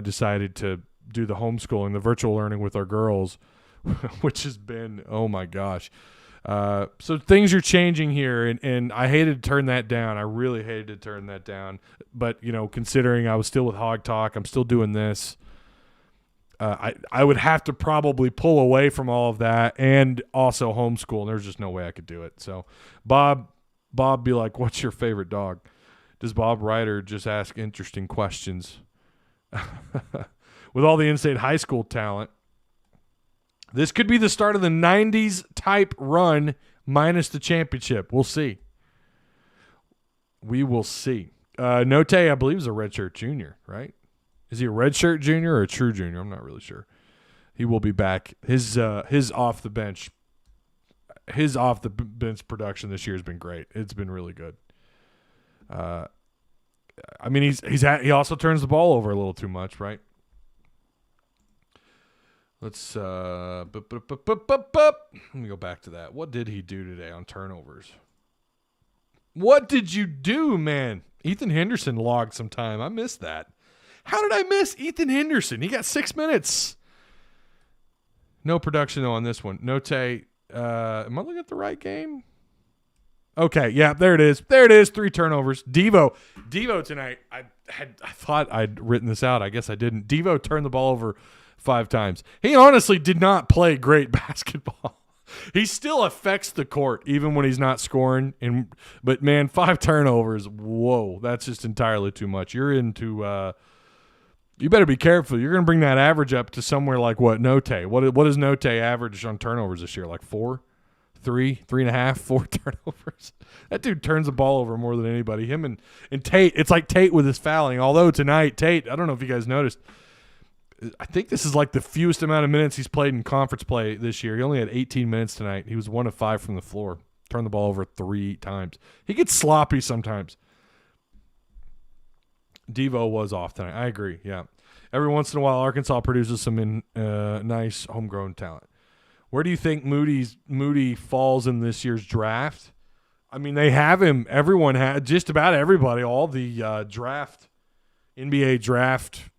Speaker 1: decided to do the homeschooling, the virtual learning with our girls, which has been, oh my gosh. So things are changing here, and I hated to turn that down. I really hated to turn that down. But, considering I was still with Hog Talk, I'm still doing this. I would have to probably pull away from all of that and also homeschool, and there's just no way I could do it. So Bob be like, what's your favorite dog? Does Bob Ryder just ask interesting questions? With all the in-state high school talent, this could be the start of the 90s type run minus the championship. We'll see. We will see. Note, I believe, is a redshirt junior, right? Is he a redshirt junior or a true junior? I'm not really sure. He will be back. His off the bench production this year has been great. It's been really good. I mean, he also turns the ball over a little too much, right? Let's let me go back to that. What did he do today on turnovers? What did you do, man? Ethan Henderson logged some time. I missed that. How did I miss Ethan Henderson? He got 6 minutes. No production though on this one. Note, am I looking at the right game? Okay, yeah, there it is. There it is. 3 turnovers. Devo tonight. I thought I'd written this out. I guess I didn't. Devo turned the ball over 5 times. He honestly did not play great basketball. He still affects the court even when he's not scoring. But man, 5 turnovers. Whoa, that's just entirely too much. You're into. You better be careful. You're going to bring that average up to somewhere like what Note. What does Note average on turnovers this year? Like 4, 3, 3.5, 4 turnovers. That dude turns the ball over more than anybody. Him and Tate. It's like Tate with his fouling. Although tonight Tate, I don't know if you guys noticed. I think this is like the fewest amount of minutes he's played in conference play this year. He only had 18 minutes tonight. He was 1 of 5 from the floor. Turned the ball over 3 times. He gets sloppy sometimes. Devo was off tonight. I agree, yeah. Every once in a while, Arkansas produces some nice homegrown talent. Where do you think Moody falls in this year's draft? I mean, they have him. Everyone had, just about everybody, all the NBA draft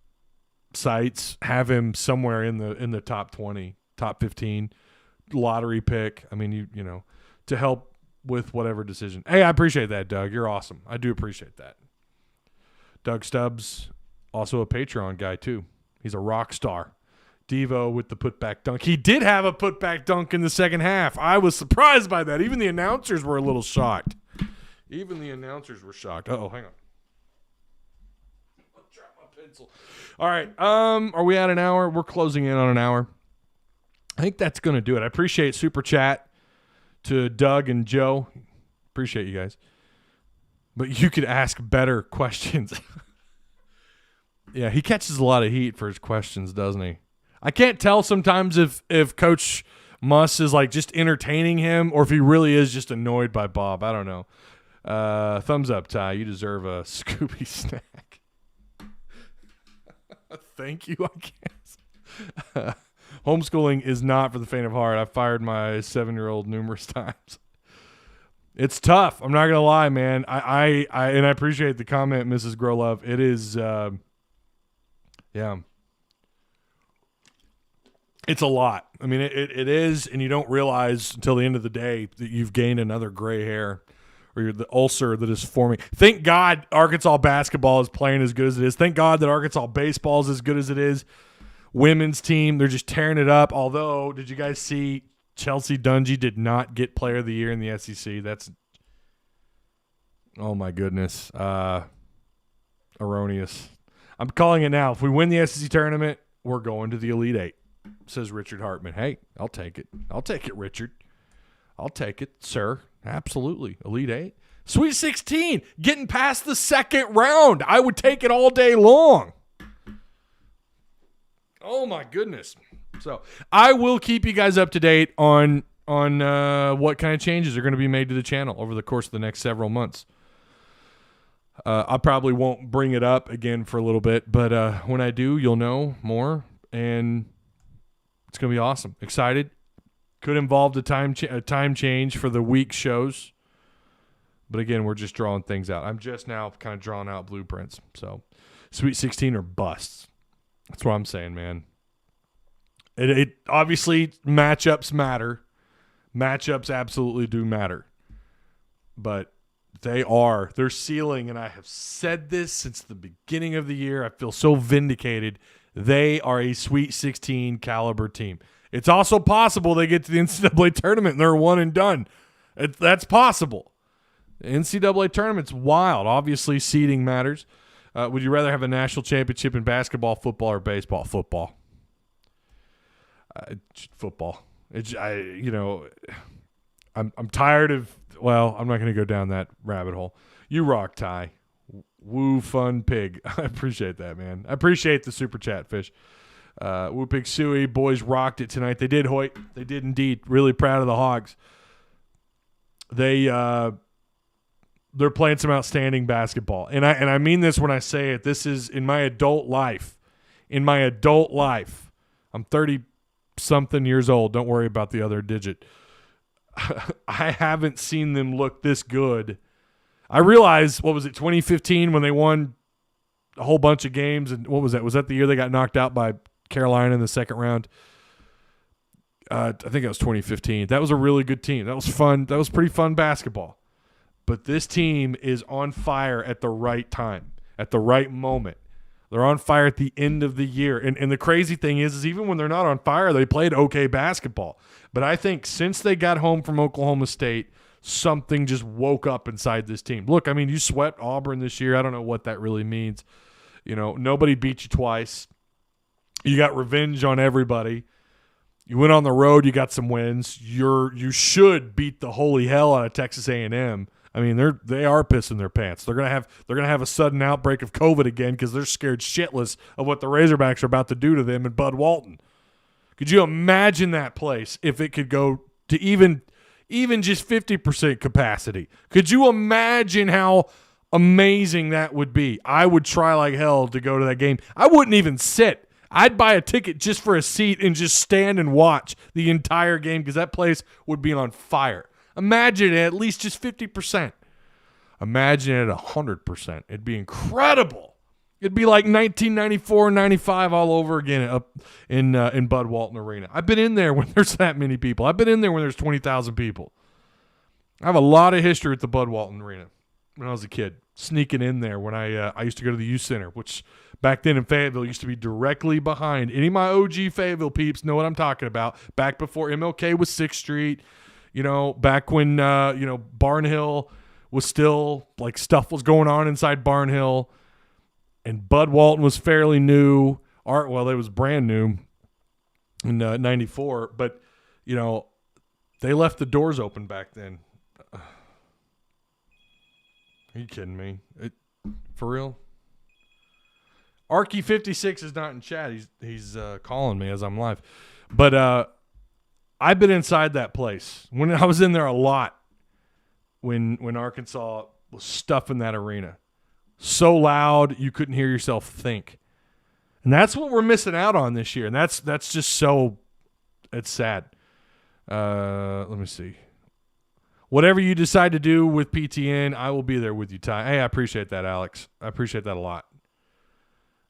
Speaker 1: sites have him somewhere in the top 20, top 15, lottery pick. I mean, you know, to help with whatever decision. Hey, I appreciate that, Doug. You're awesome. I do appreciate that. Doug Stubbs, also a Patreon guy too. He's a rock star. Devo with the putback dunk. He did have a putback dunk in the second half. I was surprised by that. Even the announcers were a little shocked. Uh-oh, hang on. Pencil. All right. Are we at an hour? We're closing in on an hour. I think that's going to do it. I appreciate Super Chat to Doug and Joe. Appreciate you guys. But you could ask better questions. Yeah, he catches a lot of heat for his questions, doesn't he? I can't tell sometimes if Coach Muss is like just entertaining him or if he really is just annoyed by Bob. I don't know. Thumbs up, Ty. You deserve a Scooby snack. Thank you, I guess. Homeschooling is not for the faint of heart. I've fired my 7-year-old numerous times. It's tough. I'm not gonna lie, man. I appreciate the comment, Mrs. Growlove. It is, yeah. It's a lot. I mean, it is, and you don't realize until the end of the day that you've gained another gray hair or the ulcer that is forming. Thank God Arkansas basketball is playing as good as it is. Thank God that Arkansas baseball is as good as it is. Women's team, they're just tearing it up. Although, did you guys see Chelsea Dungy did not get Player of the Year in the SEC? That's, oh my goodness, erroneous. I'm calling it now. If we win the SEC tournament, we're going to the Elite Eight, says Richard Hartman. Hey, I'll take it. I'll take it, Richard. I'll take it, sir. Absolutely. Elite Eight. Sweet 16, getting past the second round. I would take it all day long. Oh, my goodness. So I will keep you guys up to date on what kind of changes are going to be made to the channel over the course of the next several months. I probably won't bring it up again for a little bit, but when I do, you'll know more, and it's going to be awesome. Excited. Could involve a time change for the week shows, but again, we're just drawing things out. I'm just now kind of drawing out blueprints. So Sweet 16 or busts. That's what I'm saying, man. It obviously matchups matter. Matchups absolutely do matter. But their ceiling, and I have said this since the beginning of the year. I feel so vindicated. They are a Sweet 16 caliber team. It's also possible they get to the NCAA tournament and they're one and done. That's possible. The NCAA tournament's wild. Obviously, seeding matters. Would you rather have a national championship in basketball, football, or baseball? Football. Football. I'm tired of. Well, I'm not going to go down that rabbit hole. You rock, Ty. Woo fun pig. I appreciate that, man. I appreciate the super chat, Fish. Woo Pig Suey, boys rocked it tonight. They did, Hoyt. They did indeed. Really proud of the Hogs. They they're playing some outstanding basketball. And I mean this when I say it. This is in my adult life. In my adult life. I'm 30-something years old. Don't worry about the other digit. I haven't seen them look this good. I realize, 2015 when they won a whole bunch of games? And what was that? Was that the year they got knocked out by Carolina in the second round? I think it was 2015. That was a really good team. That was fun. That was pretty fun basketball. But this team is on fire at the right time, at the right moment. They're on fire at the end of the year. And the crazy thing is even when they're not on fire, they played okay basketball. But I think since they got home from Oklahoma State, something just woke up inside this team. Look, I mean, you swept Auburn this year. I don't know what that really means. Nobody beat you twice. You got revenge on everybody. You went on the road. You got some wins. You should beat the holy hell out of Texas A&M. I mean, they are pissing their pants. They're gonna have a sudden outbreak of COVID again because they're scared shitless of what the Razorbacks are about to do to them in Bud Walton. Could you imagine that place if it could go to even just 50% capacity? Could you imagine how amazing that would be? I would try like hell to go to that game. I wouldn't even sit. I'd buy a ticket just for a seat and just stand and watch the entire game because that place would be on fire. Imagine it at least just 50%. Imagine it at 100%. It'd be incredible. It'd be like 1994, 95 all over again up in Bud Walton Arena. I've been in there when there's that many people. I've been in there when there's 20,000 people. I have a lot of history at the Bud Walton Arena when I was a kid, sneaking in there when I used to go to the youth center, which back then in Fayetteville used to be directly behind. Any of my OG Fayetteville peeps know what I'm talking about. Back before MLK was 6th Street, back when, Barnhill was still, like, stuff was going on inside Barnhill, and Bud Walton was fairly new. It was brand new in 94, but, they left the doors open back then. Are you kidding me? For real? Arky56 is not in chat. He's calling me as I'm live. But I've been inside that place. When I was in there a lot when Arkansas was stuffing that arena. So loud you couldn't hear yourself think. And that's what we're missing out on this year. And that's just so – it's sad. Let me see. Whatever you decide to do with PTN, I will be there with you, Ty. Hey, I appreciate that, Alex. I appreciate that a lot.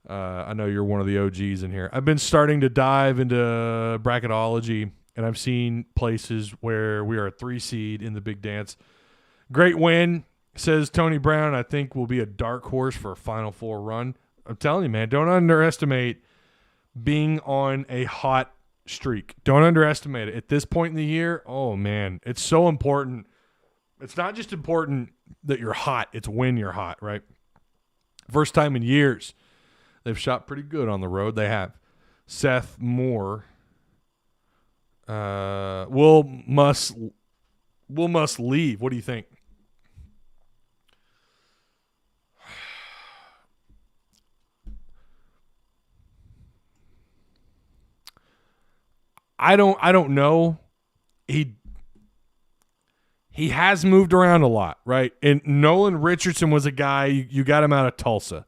Speaker 1: I know you're one of the OGs in here. I've been starting to dive into bracketology, and I've seen places where we are a 3 seed in the big dance. Great win, says Tony Brown. I think we'll be a dark horse for a Final Four run. I'm telling you, man, don't underestimate being on a hot streak. Don't underestimate it. At this point in the year, oh, man, it's so important. It's not just important that you're hot. It's when you're hot, right? First time in years. They've shot pretty good on the road. They have. Seth Moore. Will must leave. What do you think? I don't know. He has moved around a lot, right? And Nolan Richardson was a guy, you got him out of Tulsa.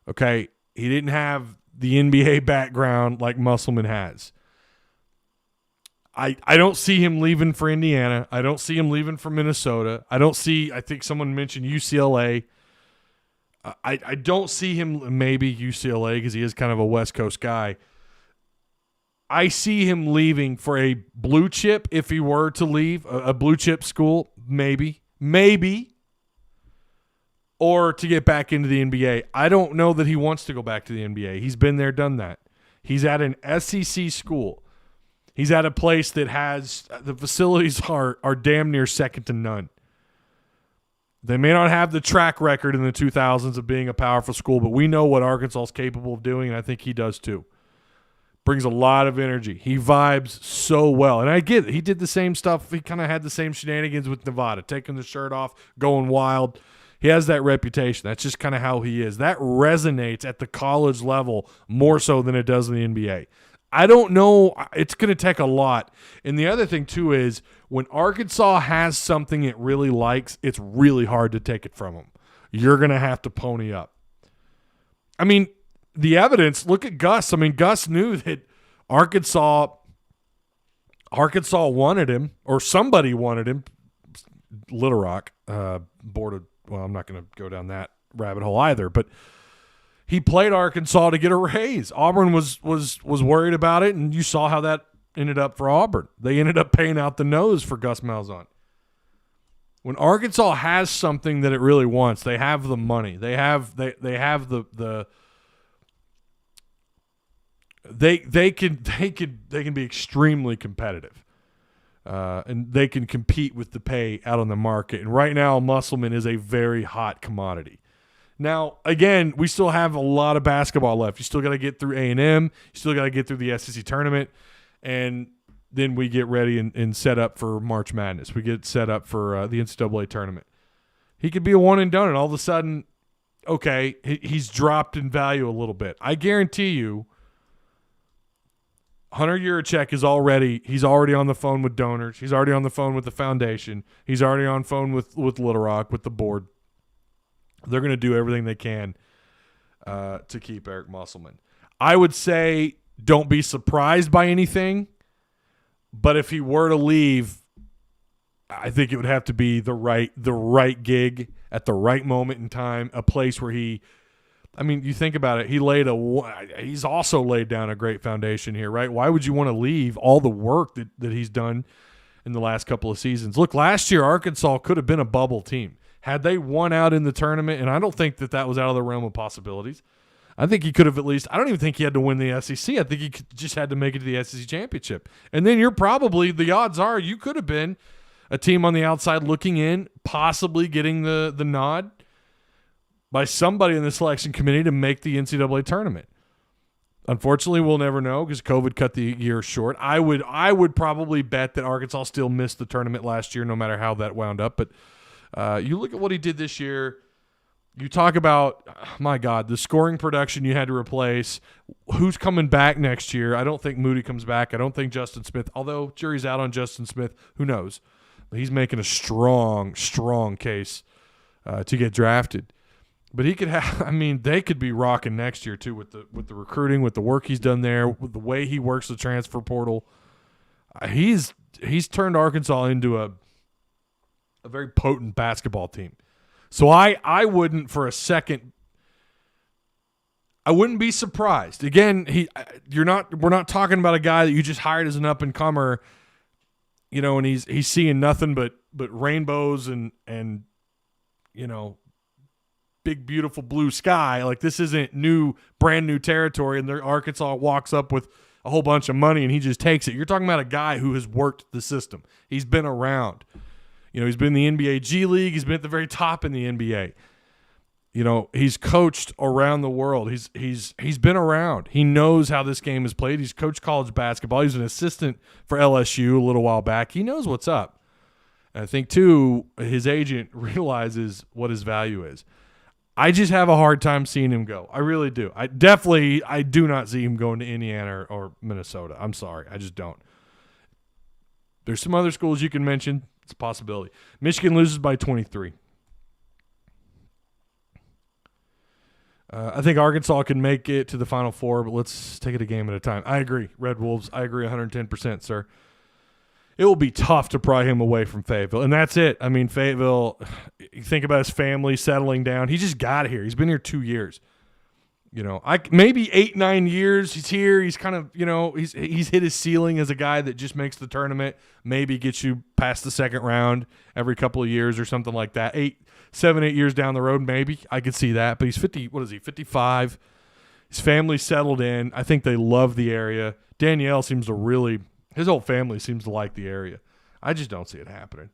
Speaker 1: Okay, he didn't have the NBA background like Musselman has. I don't see him leaving for Indiana. I don't see him leaving for Minnesota. I think someone mentioned UCLA. I don't see him maybe UCLA because he is kind of a West Coast guy. I see him leaving for a blue chip if he were to leave, a blue chip school, maybe. Or to get back into the NBA. I don't know that he wants to go back to the NBA. He's been there, done that. He's at an SEC school. He's at a place that has – the facilities are damn near second to none. They may not have the track record in the 2000s of being a powerful school, but we know what Arkansas is capable of doing, and I think he does too. Brings a lot of energy. He vibes so well. And I get it. He did the same stuff. He kind of had the same shenanigans with Nevada, taking the shirt off, going wild. He has that reputation. That's just kind of how he is. That resonates at the college level more so than it does in the NBA. I don't know. It's going to take a lot. And the other thing, too, is when Arkansas has something it really likes, it's really hard to take it from them. You're going to have to pony up. I mean, the evidence, look at Gus. I mean, Gus knew that Arkansas wanted him, or somebody wanted him. Little Rock boarded. Well, I'm not going to go down that rabbit hole either, but he played Arkansas to get a raise. Auburn was worried about it, and you saw how that ended up for Auburn. They ended up paying out the nose for Gus Malzahn. When Arkansas has something that it really wants, they have the money. They have the they can be extremely competitive. And they can compete with the pay out on the market. And right now, Musselman is a very hot commodity. Now, again, we still have a lot of basketball left. You still got to get through A&M. You still got to get through the SEC tournament. And then we get ready and set up for March Madness. We get set up for the NCAA tournament. He could be a one and done, and all of a sudden, okay, he's dropped in value a little bit. I guarantee you, Hunter Yurachek he's already on the phone with donors. He's already on the phone with the foundation. He's already on phone with Little Rock, with the board. They're going to do everything they can to keep Eric Musselman. I would say don't be surprised by anything, but if he were to leave, I think it would have to be the right gig at the right moment in time, a place where you think about it. He's also laid down a great foundation here, right? Why would you want to leave all the work that he's done in the last couple of seasons? Look, last year Arkansas could have been a bubble team had they won out in the tournament, and I don't think that was out of the realm of possibilities. I think he could have at least. I don't even think he had to win the SEC. I think he just had to make it to the SEC championship, and then the odds are you could have been a team on the outside looking in, possibly getting the nod by somebody in the selection committee to make the NCAA tournament. Unfortunately, we'll never know because COVID cut the year short. I would probably bet that Arkansas still missed the tournament last year, no matter how that wound up. But you look at what he did this year. You talk about, my God, the scoring production you had to replace. Who's coming back next year? I don't think Moody comes back. I don't think Justin Smith, although jury's out on Justin Smith. Who knows? But he's making a strong, strong case to get drafted. But he could have. They could be rocking next year too with the recruiting, with the work he's done there, with the way he works the transfer portal. He's turned Arkansas into a very potent basketball team. So I wouldn't for a second. I wouldn't be surprised. Again, we're not talking about a guy that you just hired as an up and comer, and he's seeing nothing but rainbows and big, beautiful blue sky. Like, this isn't brand new territory, and Arkansas walks up with a whole bunch of money and he just takes it. You're talking about a guy who has worked the system. He's been around. He's been in the NBA G League. He's been at the very top in the NBA. He's coached around the world. He's been around. He knows how this game is played. He's coached college basketball. He was an assistant for LSU a little while back. He knows what's up. And I think, too, his agent realizes what his value is. I just have a hard time seeing him go. I really do. I do not see him going to Indiana or Minnesota. I'm sorry. I just don't. There's some other schools you can mention. It's a possibility. Michigan loses by 23. I think Arkansas can make it to the Final Four, but let's take it a game at a time. I agree. Red Wolves, I agree 110%, sir. It will be tough to pry him away from Fayetteville, and that's it. Fayetteville, you think about his family settling down. He just got here. He's been here 2 years. Maybe 8-9 years he's here. He's kind of, he's hit his ceiling as a guy that just makes the tournament, maybe gets you past the second round every couple of years or something like that. 7, 8 years down the road, maybe. I could see that. But he's 55. His family's settled in. I think they love the area. Danyel seems to his whole family seems to like the area. I just don't see it happening.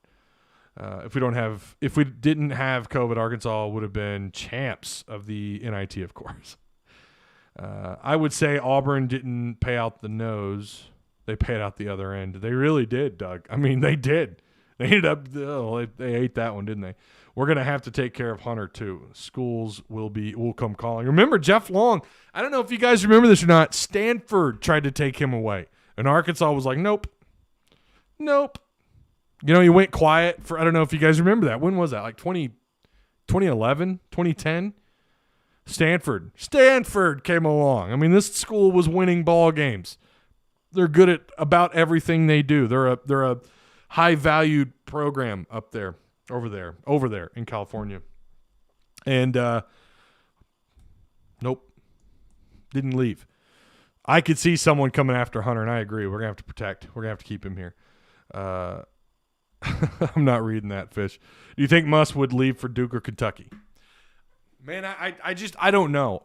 Speaker 1: If we didn't have COVID, Arkansas would have been champs of the NIT, of course. I would say Auburn didn't pay out the nose. They paid out the other end. They really did, Doug. They did. They ended up they ate that one, didn't they? We're gonna have to take care of Hunter too. Schools will come calling. Remember Jeff Long? I don't know if you guys remember this or not. Stanford tried to take him away, and Arkansas was like, nope. He went quiet for, I don't know if you guys remember that. When was that? Like 2011, 2010? Stanford came along. I mean, this school was winning ball games. They're good at about everything they do. They're a high-valued program over there in California. And nope, didn't leave. I could see someone coming after Hunter, and I agree. We're going to have to protect. We're going to have to keep him here. I'm not reading that, Fish. Do you think Muss would leave for Duke or Kentucky? Man, I don't know.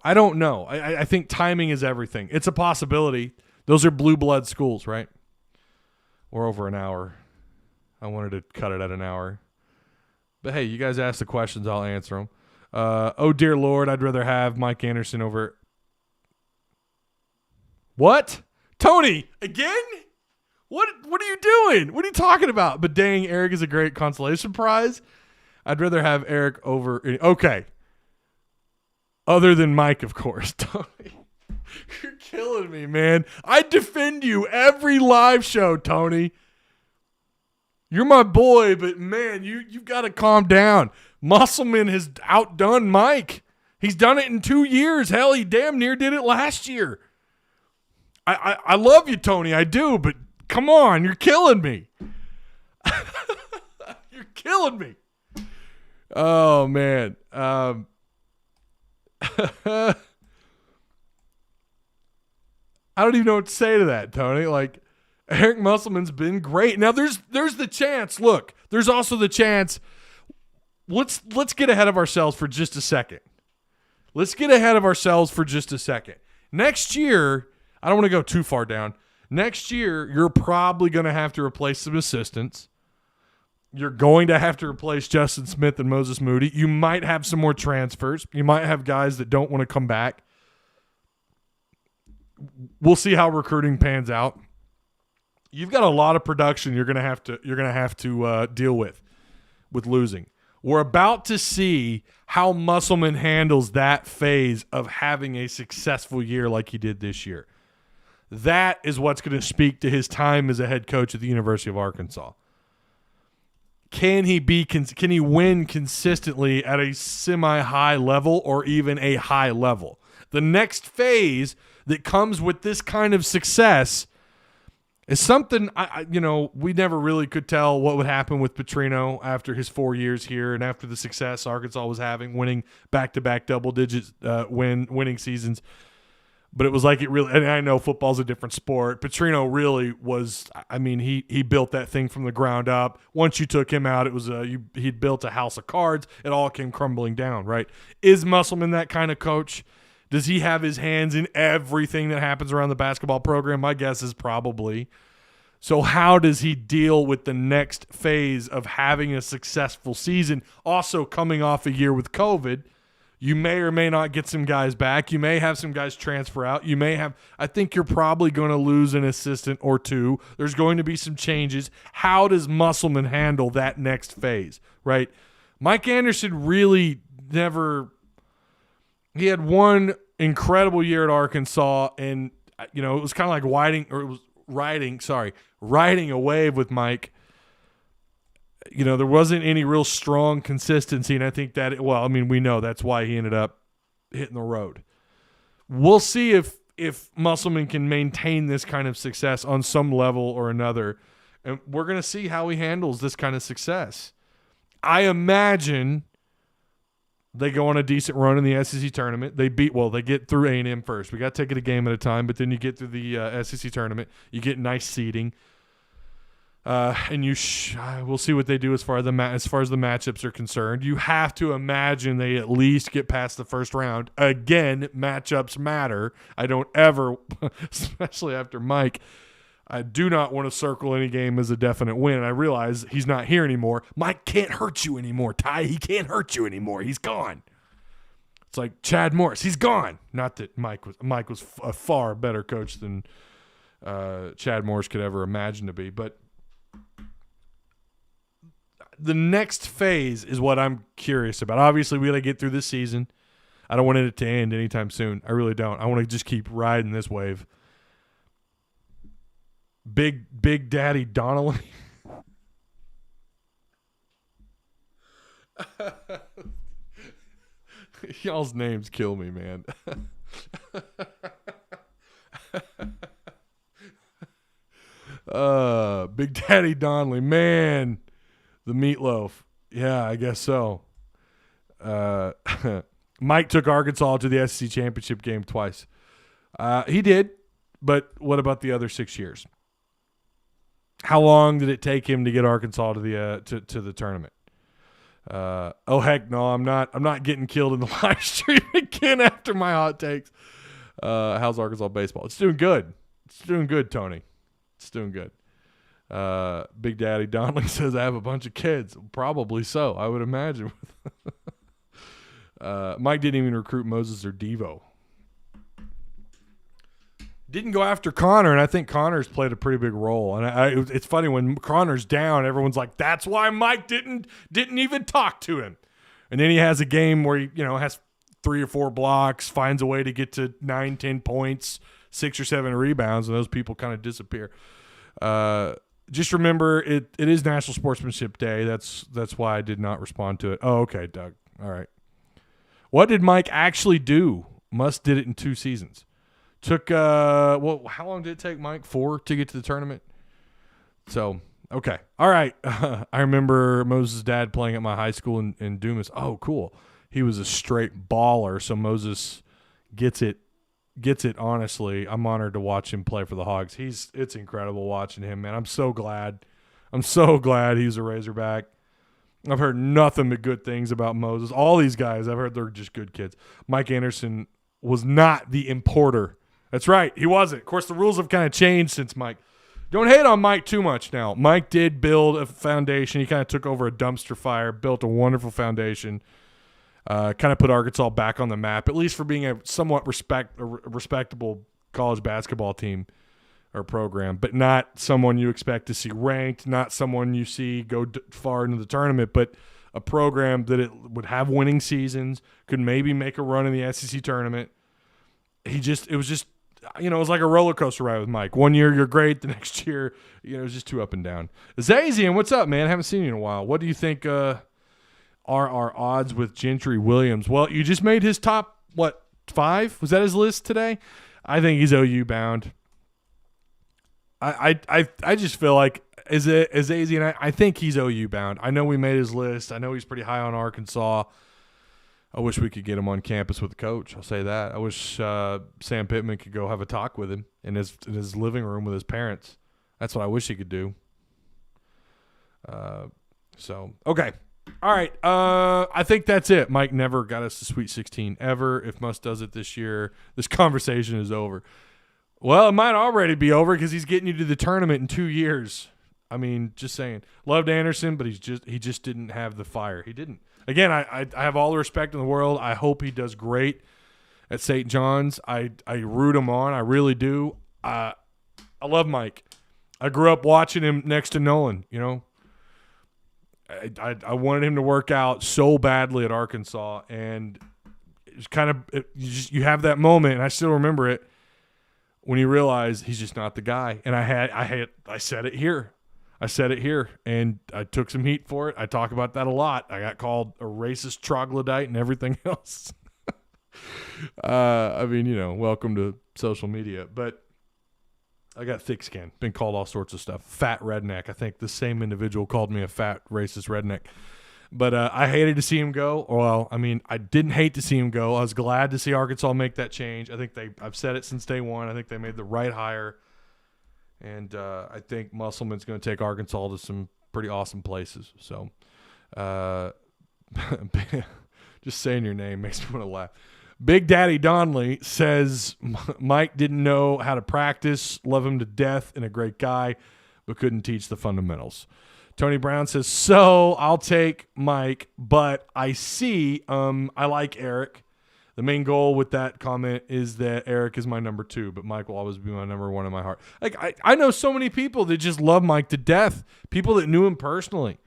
Speaker 1: I think timing is everything. It's a possibility. Those are blue blood schools, right? We're over an hour. I wanted to cut it at an hour. But, hey, you guys ask the questions. I'll answer them. Oh, dear Lord, I'd rather have Mike Anderson over. What? Tony, again? What are you doing? What are you talking about? But dang, Eric is a great consolation prize. I'd rather have Eric over. Okay. Other than Mike, of course. Tony, you're killing me, man. I defend you every live show, Tony. You're my boy, but, man, you've got to calm down. Musselman has outdone Mike. He's done it in 2 years. Hell, he damn near did it last year. I love you, Tony. I do, but come on. You're killing me. You're killing me. Oh, man. I don't even know what to say to that, Tony. Like, Eric Musselman's been great. Now, there's the chance. Look, there's also the chance. Let's get ahead of ourselves for just a second. Next year, I don't want to go too far down. Next year, you're probably going to have to replace some assistants. You're going to have to replace Justin Smith and Moses Moody. You might have some more transfers. You might have guys that don't want to come back. We'll see how recruiting pans out. You've got a lot of production you're going to have to deal with losing. We're about to see how Musselman handles that phase of having a successful year like he did this year. That is what's going to speak to his time as a head coach at the University of Arkansas. Can he win consistently at a semi-high level or even a high level? The next phase that comes with this kind of success is something we never really could tell what would happen with Petrino after his 4 years here and after the success Arkansas was having, winning back-to-back double-digit winning seasons. But it was like it really – and I know football's a different sport. Petrino really was – I mean, he built that thing from the ground up. Once you took him out, it was he'd built a house of cards. It all came crumbling down, right? Is Musselman that kind of coach? Does he have his hands in everything that happens around the basketball program? My guess is probably. So how does he deal with the next phase of having a successful season, also coming off a year with COVID? You may or may not get some guys back. You may have some guys transfer out. I think you're probably going to lose an assistant or two. There's going to be some changes. How does Musselman handle that next phase, right? Mike Anderson really never – he had one incredible year at Arkansas, and, it was kind of like riding a wave with Mike. There wasn't any real strong consistency, and I think that, we know that's why he ended up hitting the road. We'll see if Musselman can maintain this kind of success on some level or another, and we're going to see how he handles this kind of success. I imagine they go on a decent run in the SEC tournament. They get through A&M first. We got to take it a game at a time, but then you get through the SEC tournament. You get nice seeding. And we'll see what they do as far as the matchups are concerned. You have to imagine they at least get past the first round. Again, matchups matter. I don't ever, especially after Mike, I do not want to circle any game as a definite win. I realize he's not here anymore. Mike can't hurt you anymore, Ty. He can't hurt you anymore. He's gone. It's like Chad Morris. He's gone. Not that Mike was a far better coach than Chad Morris could ever imagine to be, but the next phase is what I'm curious about. Obviously, we got to get through this season. I don't want it to end anytime soon. I really don't. I want to just keep riding this wave. Big Daddy Donnelly. Y'all's names kill me, man. Big Daddy Donnelly, man. The meatloaf. Yeah, I guess so. Mike took Arkansas to the SEC championship game twice. He did, but what about the other 6 years? How long did it take him to get Arkansas to the to the tournament? Oh heck no, I'm not getting killed in the live stream again after my hot takes. How's Arkansas baseball? It's doing good. It's doing good, Tony. It's doing good. Big Daddy Donnelly says I have a bunch of kids. Probably so, I would imagine. Mike didn't even recruit Moses or Devo. Didn't go after Connor, and I think Connor's played a pretty big role. And it's funny when Connor's down, everyone's like, "That's why Mike didn't even talk to him." And then he has a game where he has 3 or 4 blocks, finds a way to get to 9, 10 points, 6 or 7 rebounds, and those people kind of disappear. Just remember, it is National Sportsmanship Day. That's why I did not respond to it. Oh, okay, Doug. All right. What did Mike actually do? Musk did it in 2 seasons. Took how long did it take Mike? 4 to get to the tournament. So okay, all right. I remember Moses' dad playing at my high school in Dumas. Oh, cool. He was a straight baller. So Moses gets it. Honestly, I'm honored to watch him play for the Hogs. It's incredible watching him, man. I'm so glad he's a Razorback. I've heard nothing but good things about Moses. All these guys, I've heard they're just good kids. Mike Anderson was not the importer. That's right. He wasn't. Of course, the rules have kind of changed since Mike. Don't hate on Mike too much now. Mike did build a foundation. He kind of took over a dumpster fire, built a wonderful foundation, kind of put Arkansas back on the map, at least for being a somewhat respectable college basketball team or program, but not someone you expect to see ranked, not someone you see go far into the tournament, but a program that it would have winning seasons, could maybe make a run in the SEC tournament. It was like a roller coaster ride with Mike. One year you're great, the next year, it was just too up and down. Zazian, what's up, man? Haven't seen you in a while. What do you think are our odds with Gentry Williams? Well, you just made his top, 5? Was that his list today? I think he's OU bound. I just feel like Zazian, I think he's OU bound. I know we made his list. I know he's pretty high on Arkansas. I wish we could get him on campus with the coach. I'll say that. I wish Sam Pittman could go have a talk with him in his living room with his parents. That's what I wish he could do. Okay. All right. I think that's it. Mike never got us to Sweet 16 ever. If Musk does it this year, this conversation is over. Well, it might already be over because he's getting you to the tournament in 2 years. I mean, just saying. Loved Anderson, but he just didn't have the fire. He didn't. Again, I have all the respect in the world. I hope he does great at St. John's. I root him on. I really do. I love Mike. I grew up watching him next to Nolan, I wanted him to work out so badly at Arkansas, and it's kind of you have that moment, and I still remember it when you realize he's just not the guy. And I said it here. And I took some heat for it. I talk about that a lot. I got called a racist troglodyte and everything else. Welcome to social media. But I got thick skin. Been called all sorts of stuff. Fat redneck. I think the same individual called me a fat racist redneck. But I hated to see him go. Well, I didn't hate to see him go. I was glad to see Arkansas make that change. I think I've said it since day one. I think they made the right hire. And I think Musselman's going to take Arkansas to some pretty awesome places. So just saying your name makes me want to laugh. Big Daddy Donnelly says Mike didn't know how to practice, love him to death, and a great guy, but couldn't teach the fundamentals. Tony Brown says, so I'll take Mike, but I see I like Eric. The main goal with that comment is that Eric is my number 2, but Mike will always be my number 1 in my heart. Like I know so many people that just love Mike to death, people that knew him personally.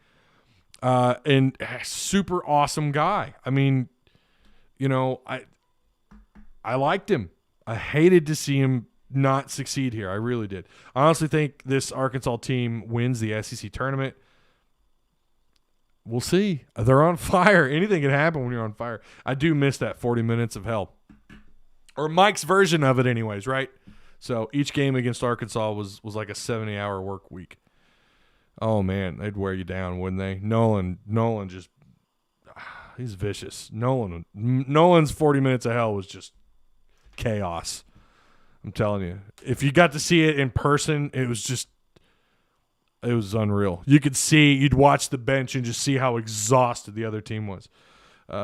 Speaker 1: And super awesome guy. I mean, I liked him. I hated to see him not succeed here. I really did. I honestly think this Arkansas team wins the SEC tournament. We'll see. They're on fire. Anything can happen when you're on fire. I do miss that 40 minutes of hell. Or Mike's version of it anyways, right? So each game against Arkansas was like a 70-hour work week. Oh, man. They'd wear you down, wouldn't they? Nolan just – he's vicious. Nolan's 40 minutes of hell was just chaos. I'm telling you. If you got to see it in person, it was unreal. You'd watch the bench and just see how exhausted the other team was.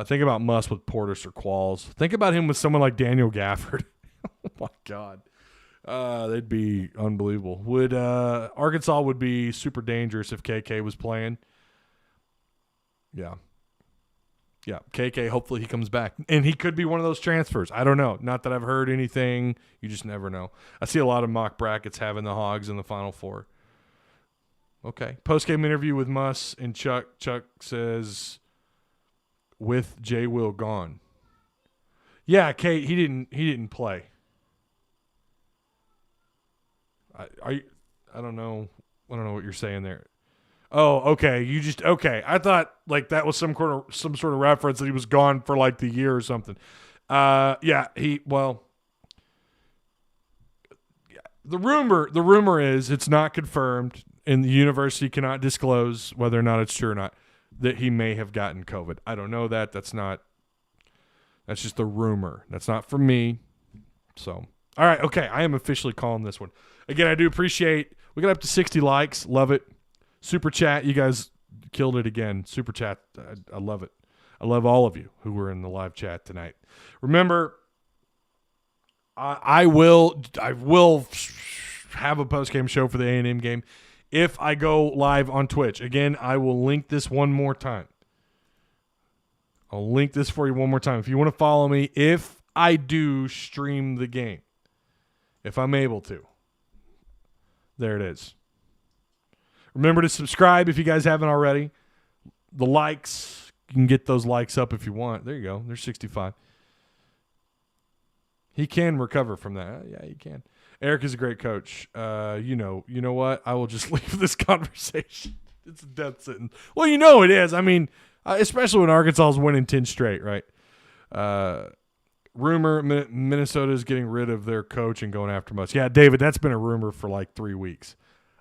Speaker 1: Think about Muss with Portis or Qualls. Think about him with someone like Daniel Gafford. Oh, my God. They'd be unbelievable. Arkansas would be super dangerous if KK was playing. Yeah. Yeah, KK, hopefully he comes back. And he could be one of those transfers. I don't know. Not that I've heard anything. You just never know. I see a lot of mock brackets having the Hogs in the Final Four. Okay. Post-game interview with Muss and Chuck. Chuck says, with J. Will gone. Yeah, Kate, he didn't play. I don't know. I don't know what you're saying there. Oh, okay. Okay. I thought like that was some sort of reference that he was gone for like the year or something. Yeah. The rumor is it's not confirmed, and the university cannot disclose whether or not it's true or not that he may have gotten COVID. I don't know that. That's just the rumor. That's not from me. So, all right. Okay. I am officially calling this one. Again, I do appreciate. We got up to 60 likes. Love it. Super chat, you guys killed it again. Super chat, I love it. I love all of you who were in the live chat tonight. Remember, I will have a post-game show for the A&M game if I go live on Twitch. Again, I will link this one more time. I'll link this for you one more time. If you want to follow me, if I do stream the game, if I'm able to. There it is. Remember to subscribe if you guys haven't already. The likes, you can get those likes up if you want. There you go. There's 65. He can recover from that. Yeah, he can. Eric is a great coach. You know what? I will just leave this conversation. It's a death sentence. Well, it is. I mean, especially when Arkansas is winning 10 straight, right? Rumor, Minnesota is getting rid of their coach and going after Muss. Yeah, David, that's been a rumor for like 3 weeks.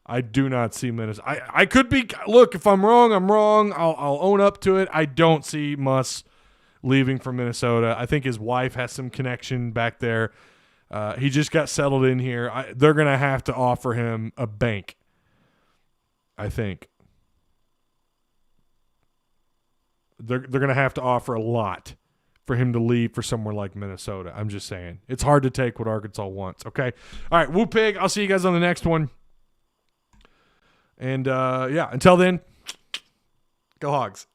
Speaker 1: I do not see Minnesota. I could be. Look, if I'm wrong, I'm wrong. I'll own up to it. I don't see Muss leaving from Minnesota. I think his wife has some connection back there. He just got settled in here. They're going to have to offer him a bank, I think. They're going to have to offer a lot for him to leave for somewhere like Minnesota. I'm just saying. It's hard to take what Arkansas wants, okay? All right, Woo Pig. I'll see you guys on the next one. And, until then, go Hogs.